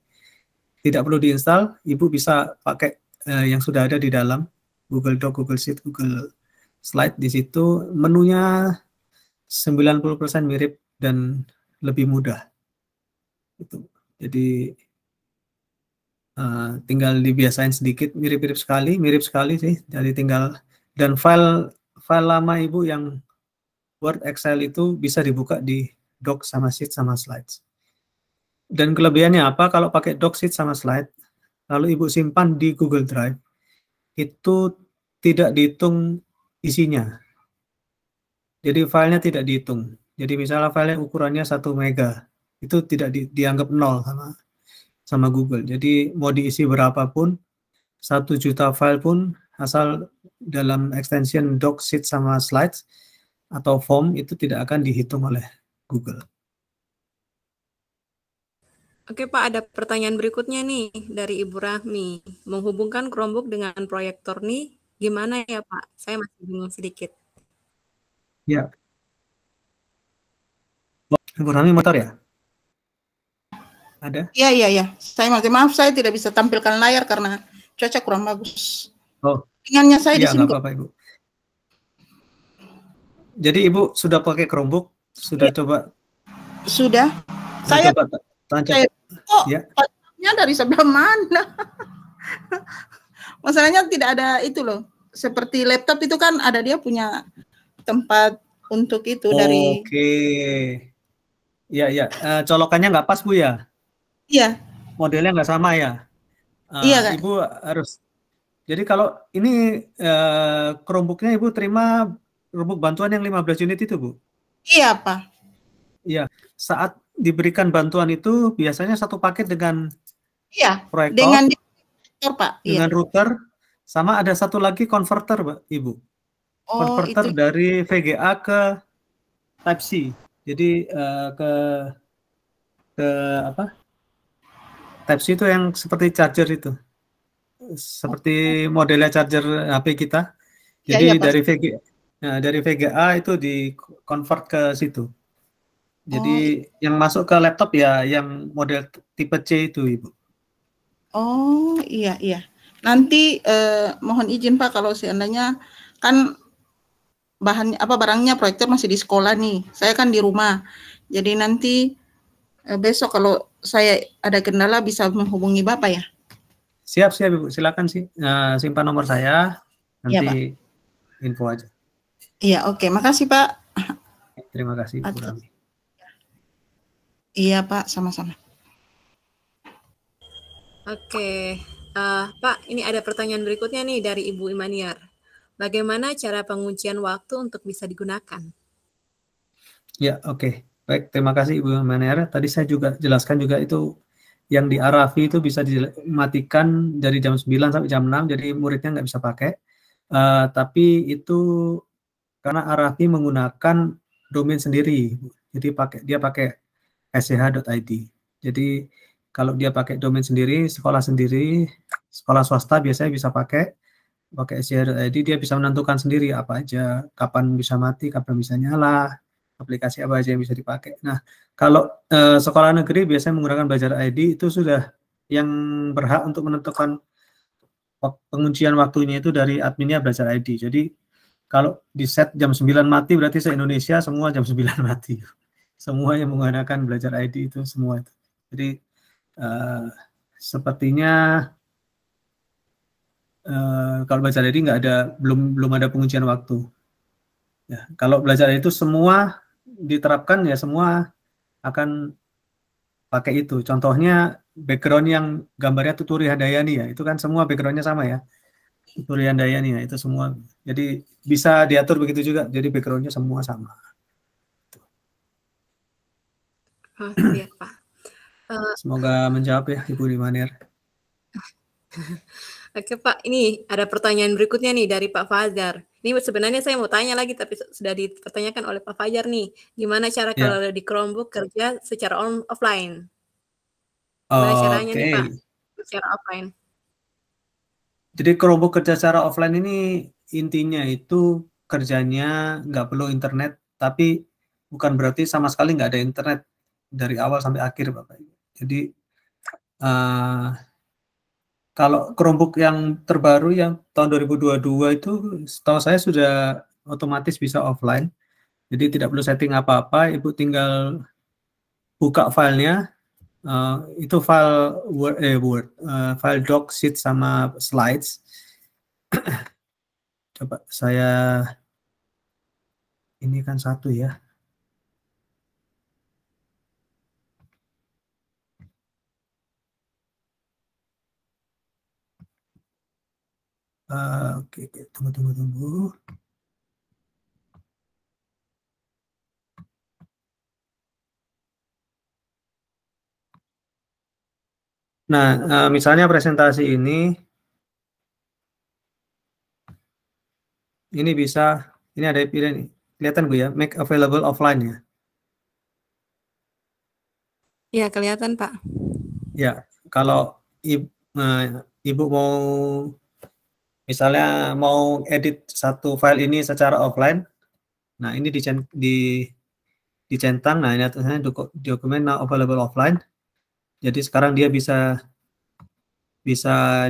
tidak perlu diinstal. Ibu bisa pakai yang sudah ada di dalam Google Doc, Google Sheet, Google Slide. Di situ menunya 90% mirip dan lebih mudah. Itu. Jadi tinggal dibiasain sedikit, mirip sekali sih. Jadi tinggal, dan file lama Ibu yang Word, Excel itu bisa dibuka di Doc sama Sheet sama Slides. Dan kelebihannya apa? Kalau pakai Doc, Sheet sama Slide, lalu Ibu simpan di Google Drive, itu tidak dihitung isinya. Jadi filenya tidak dihitung. Jadi misalnya filenya ukurannya 1 mega, itu tidak dianggap nol sama Google. Jadi mau diisi berapapun, 1 juta file pun, asal dalam extension doc, sheet, sama slides atau form, itu tidak akan dihitung oleh Google. Oke Pak, ada pertanyaan berikutnya nih dari Ibu Rahmi. Menghubungkan Chromebook dengan proyektor nih, gimana ya Pak? Saya masih bingung sedikit. Ya. Ibu Rahmi motor ya? Ada? Iya. Saya maaf, saya tidak bisa tampilkan layar karena cuaca kurang bagus. Oh. Ingatnya saya di Iya, sini. nggak apa-apa Ibu. Jadi Ibu sudah pakai Chromebook? Sudah Ya. coba? Sudah. Saya coba ya. Dari sebelah mana? Masalahnya tidak ada itu loh. Seperti laptop itu kan ada dia punya tempat untuk itu dari. Oke. Iya. Colokannya nggak pas Bu ya? Iya. Modelnya nggak sama ya? Iya Kak. Ibu harus. Jadi kalau ini Chromebooknya Ibu terima Chromebook bantuan yang 15 unit itu Bu? Iya Pak. Iya. Saat diberikan bantuan itu biasanya satu paket dengan proyektor, dengan Pak. Dengan router, sama ada satu lagi konverter Pak, Ibu. Konverter itu dari VGA ke Type-C. Jadi ke apa? Type-C itu yang seperti charger itu. Seperti modelnya charger HP kita. Jadi dari VGA itu di convert ke situ. Jadi yang masuk ke laptop ya yang model tipe C itu Ibu. Oh iya. Nanti mohon izin Pak kalau seandainya kan barangnya proyektor masih di sekolah nih. Saya kan di rumah. Jadi nanti besok kalau saya ada kendala bisa menghubungi Bapak ya. Siap Ibu. Silakan sih simpan nomor saya. Nanti ya, info aja. Iya, oke. Makasih Pak. Terima kasih Bu Rami. Iya Pak, sama-sama. Oke, Pak, ini ada pertanyaan berikutnya nih dari Ibu Imaniar. Bagaimana cara penguncian waktu untuk bisa digunakan? Ya, oke. Baik, terima kasih Ibu Imaniar. Tadi saya juga jelaskan juga itu yang di Arafi itu bisa dimatikan dari jam 9 sampai jam 6, jadi muridnya nggak bisa pakai. Tapi itu karena Arafi menggunakan domain sendiri, jadi dia pakai sch.id. Jadi kalau dia pakai domain sendiri, sekolah swasta biasanya bisa pakai sch.id, dia bisa menentukan sendiri apa aja, kapan bisa mati, kapan bisa nyala, aplikasi apa aja yang bisa dipakai. Nah, kalau sekolah negeri biasanya menggunakan Belajar ID, itu sudah yang berhak untuk menentukan penguncian waktunya itu dari adminnya Belajar ID. Jadi kalau di set jam 9 mati berarti se-Indonesia semua jam 9 mati. Semua yang menggunakan Belajar ID itu semua itu. Jadi sepertinya kalau Belajar ID belum ada penguncian waktu. Ya, kalau Belajar ID itu semua diterapkan ya semua akan pakai itu. Contohnya background yang gambarnya Tuturi Handayani ya, itu kan semua backgroundnya sama ya. Tuturi Handayani ya, itu semua. Jadi bisa diatur begitu juga. Jadi backgroundnya semua sama. Iya Pak. Semoga menjawab ya Ibu Imaniar. Oke Pak, ini ada pertanyaan berikutnya nih dari Pak Fajar. Ini sebenarnya saya mau tanya lagi tapi sudah dipertanyakan oleh Pak Fajar nih. Gimana cara kalau di Chromebook kerja secara offline? Gimana caranya nih Pak secara offline? Jadi Chromebook kerja secara offline ini intinya itu kerjanya nggak perlu internet, tapi bukan berarti sama sekali nggak ada internet dari awal sampai akhir Bapak Ibu. Jadi kalau Chromebook yang terbaru yang tahun 2022 itu setahu saya sudah otomatis bisa offline. Jadi tidak perlu setting apa-apa, Ibu tinggal buka filenya, itu file doc, sheet, sama slides. Coba saya, ini kan satu ya. Oke, tunggu. Nah, misalnya presentasi ini bisa, ini ada pilihan nih. Kelihatan Bu ya, make available offline ya. Ya, kelihatan Pak. Ya, kalau Ibu mau misalnya mau edit satu file ini secara offline, nah ini dicentang, nah ini tulisannya dokumen now available offline. Jadi sekarang dia bisa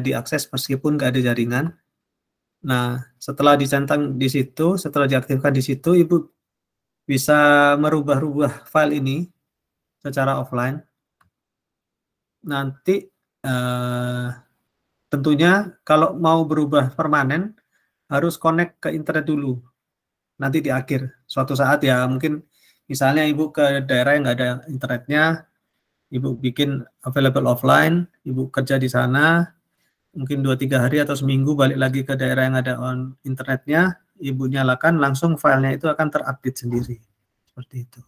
diakses meskipun nggak ada jaringan. Nah, setelah dicentang di situ, setelah diaktifkan di situ, Ibu bisa merubah-rubah file ini secara offline. Nanti tentunya kalau mau berubah permanen harus connect ke internet dulu. Nanti di akhir suatu saat ya, mungkin misalnya Ibu ke daerah yang nggak ada internetnya, Ibu bikin available offline, Ibu kerja di sana, mungkin 2-3 hari atau seminggu balik lagi ke daerah yang ada internetnya, Ibu nyalakan, langsung filenya itu akan terupdate sendiri. Seperti itu.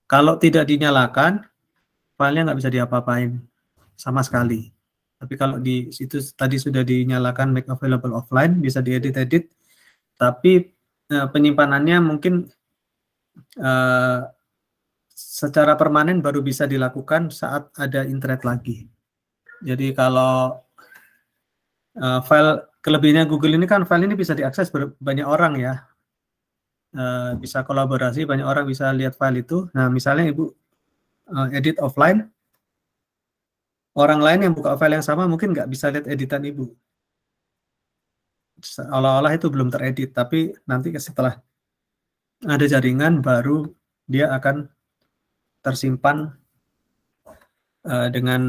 Kalau tidak dinyalakan, filenya nggak bisa diapa-apain sama sekali. Tapi kalau di situ tadi sudah dinyalakan make available offline, bisa diedit-edit, tapi penyimpanannya mungkin secara permanen baru bisa dilakukan saat ada internet lagi. Jadi kalau file kelebihannya Google ini kan file ini bisa diakses banyak orang ya, bisa kolaborasi, banyak orang bisa lihat file itu. Nah misalnya Ibu edit offline, orang lain yang buka file yang sama mungkin nggak bisa lihat editan Ibu. Seolah-olah itu belum teredit, tapi nanti setelah ada jaringan baru dia akan tersimpan dengan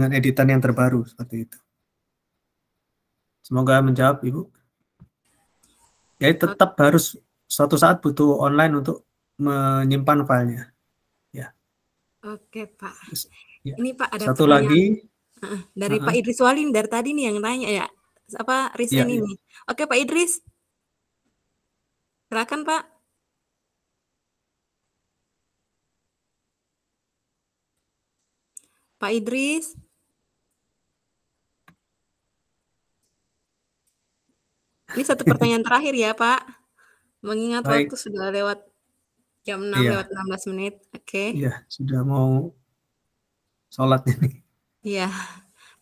editan yang terbaru seperti itu. Semoga menjawab Ibu. Ya tetap harus suatu saat butuh online untuk menyimpan filenya. Ya. Oke Pak. Ya. Ini Pak ada satu lagi dari Pak Idris Walin dari tadi nih yang nanya ya. Apa resign ini? Ya. Oke Pak Idris. Silakan Pak. Pak Idris. Ini satu pertanyaan terakhir ya Pak. Mengingat waktu sudah lewat jam 6 lewat 16 menit. Oke. Iya, sudah mau sholat ini. Iya.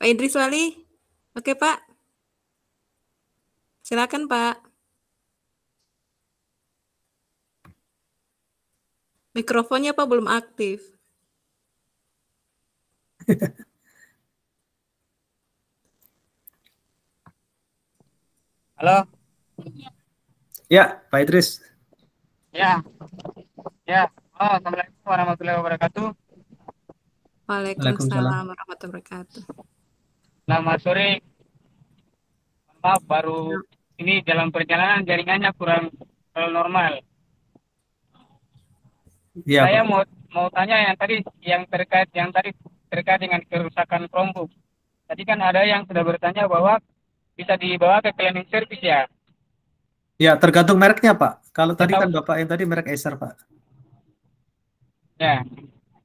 Pak Idris Wali. Oke Pak. Silakan Pak. Mikrofonnya Pak belum aktif. Halo. Ya, Pak Idris. Ya. Assalamualaikum warahmatullahi wabarakatuh. Waalaikumsalam warahmatullahi wabarakatuh. Selamat sore. Maaf, baru ini dalam perjalanan jaringannya kurang normal. Ya, saya Pak. mau tanya yang terkait dengan kerusakan Chromebook. Tadi kan ada yang sudah bertanya bahwa bisa dibawa ke cleaning service ya. Ya, tergantung mereknya, Pak. Kalau tadi kan Bapak yang tadi merek Acer, Pak. Ya,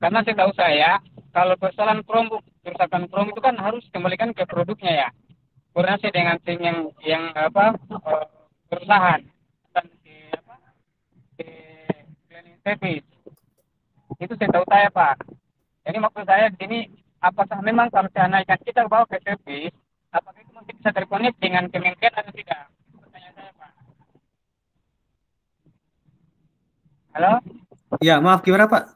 karena setahu saya, kalau persoalan Chromebook, kerusakan Chromebook itu kan harus kembalikan ke produknya ya. Koordinasi dengan tim yang perusahaan dan di cleaning service. Itu setahu saya, Pak. Jadi maksud saya di sini, apakah memang kalau seandainya kita bawa ke service, apakah itu masih bisa terkonek dengan Kemenkes atau tidak? Pertanyaan saya, Pak. Halo? Ya, maaf, gimana Pak?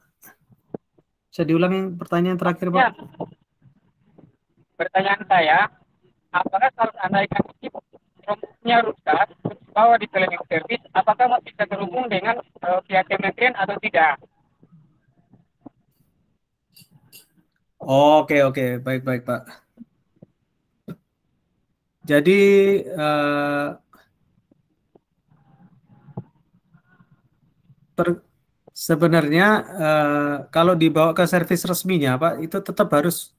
Bisa diulangi pertanyaan terakhir, Pak? Ya. Pertanyaan saya, apakah kalau seandainya Chromebook-nya rusak, bawa di cleaning service, apakah masih bisa terhubung dengan pihak Kementerian atau tidak? Oke, baik Pak. Jadi sebenarnya kalau dibawa ke servis resminya, Pak, itu tetap harus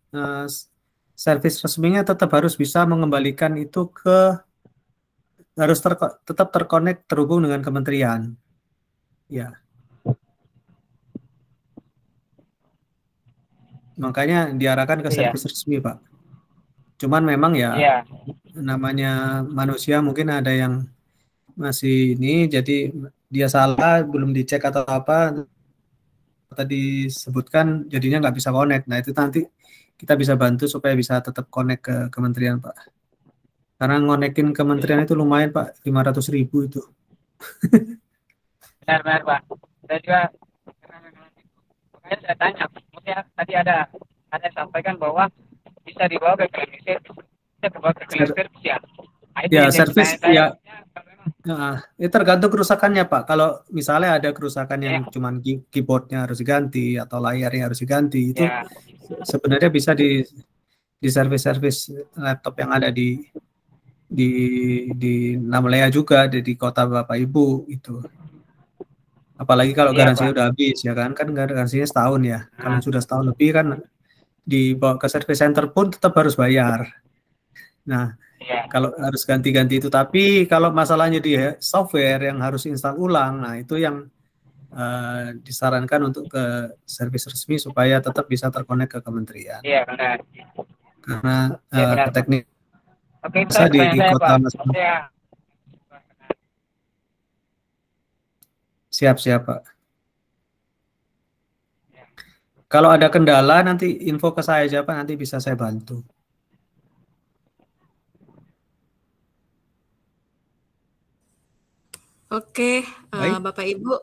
servis resminya tetap harus bisa mengembalikan itu ke, harus tetap terkonek, terhubung dengan kementerian. Ya. Makanya diarahkan ke servis resmi, Pak. Cuman memang ya, namanya manusia mungkin ada yang masih ini, jadi dia salah, belum dicek atau apa, tadi sebutkan jadinya nggak bisa connect. Nah itu nanti kita bisa bantu supaya bisa tetap connect ke kementerian, Pak. Karena ngonekin kementerian itu lumayan, Pak, 500.000 itu. Benar, Pak. Saya juga makanya saya tanya, maksudnya tadi ada sampaikan bahwa bisa dibawa ke cleaning service, bisa dibawa ke cleaning service ya. Ya, servis ya. Nah, itu tergantung kerusakannya, Pak. Kalau misalnya ada kerusakan yang cuman keyboardnya harus diganti atau layarnya harus diganti, itu sebenarnya bisa di servis laptop yang ada di Namlea juga, di kota Bapak Ibu itu. Apalagi kalau garansinya udah habis ya kan garansinya setahun ya. Kalau sudah setahun lebih kan dibawa ke service center pun tetap harus bayar. Nah, kalau harus ganti-ganti itu, tapi kalau masalahnya di software yang harus install ulang, nah itu yang disarankan untuk ke servis resmi supaya tetap bisa terkonek ke kementerian. Iya, benar. Karena teknik bisa di kota masing-masing. Siap, Pak. Kalau ada kendala nanti info ke saya aja, Pak, nanti bisa saya bantu. Oke, Bapak Ibu,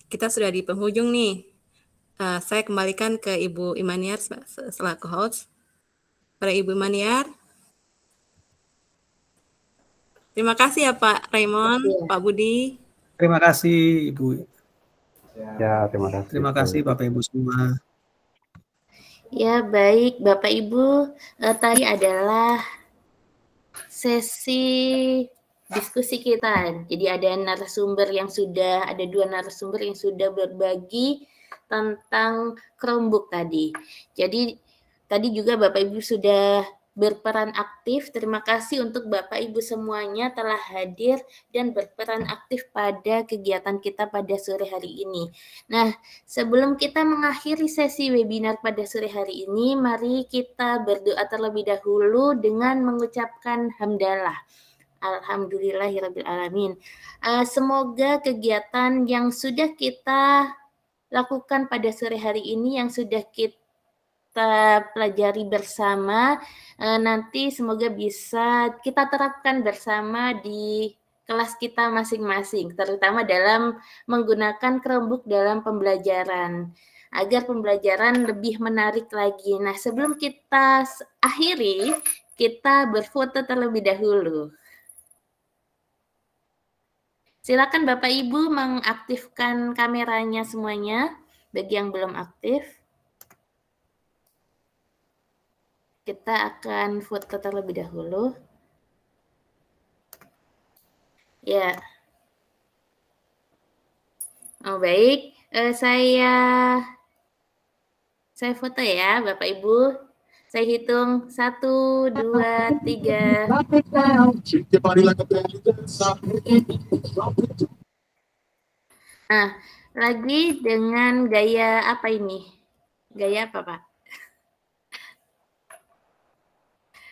kita sudah di penghujung nih. Saya kembalikan ke Ibu Imaniar selaku host. Pada Ibu Imaniar. Terima kasih ya Pak Raymond, Pak Budi. Terima kasih Ibu. Ya, terima kasih. Terima kasih Bapak Ibu semua. Ya, baik Bapak Ibu, tadi adalah sesi diskusi kita. Jadi ada dua narasumber yang sudah berbagi tentang Chromebook tadi. Jadi tadi juga Bapak Ibu sudah berperan aktif. Terima kasih untuk Bapak Ibu semuanya telah hadir dan berperan aktif pada kegiatan kita pada sore hari ini. Nah, sebelum kita mengakhiri sesi webinar pada sore hari ini, mari kita berdoa terlebih dahulu dengan mengucapkan hamdalah. Alhamdulillahirabbil alamin. Semoga kegiatan yang sudah kita lakukan pada sore hari ini, yang sudah kita pelajari bersama, nanti semoga bisa kita terapkan bersama di kelas kita masing-masing, terutama dalam menggunakan Chromebook dalam pembelajaran, agar pembelajaran lebih menarik lagi. Nah, sebelum kita akhiri, kita berfoto terlebih dahulu. Silakan Bapak Ibu mengaktifkan kameranya semuanya, bagi yang belum aktif. Kita akan foto terlebih dahulu. Ya. Oh, baik. Saya foto ya, Bapak Ibu. Saya hitung 1, 2, 3. Nah, lagi dengan gaya apa ini? Gaya apa, Pak?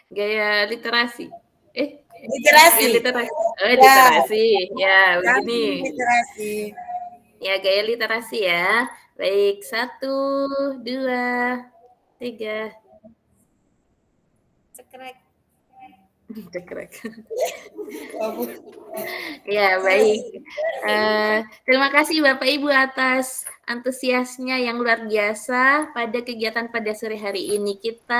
Gaya literasi. Literasi. Literasi. Oh, literasi. Ya, begini. Literasi. Ya, gaya literasi ya. Baik, 1, 2, 3. Cekrek. Ya, baik. Terima kasih Bapak Ibu atas antusiasnya yang luar biasa pada kegiatan pada sore hari ini.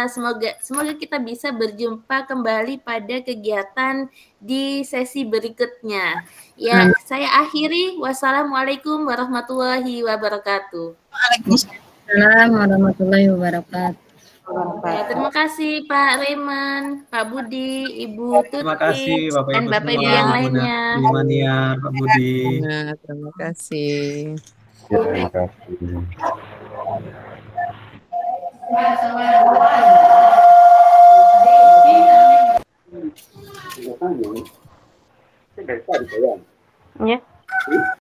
Semoga kita bisa berjumpa kembali pada kegiatan di sesi berikutnya. Ya, saya akhiri. Wassalamualaikum warahmatullahi wabarakatuh. Waalaikumsalam warahmatullahi wabarakatuh. Ya, terima kasih Pak Raymond, Pak Budi, Ibu Tuti, terima kasih Bapak dan Ibu Bapak semua, Ibu yang lainnya. Ibu Maniar, Pak Budi. Terima kasih. Ya, terima kasih. Ya.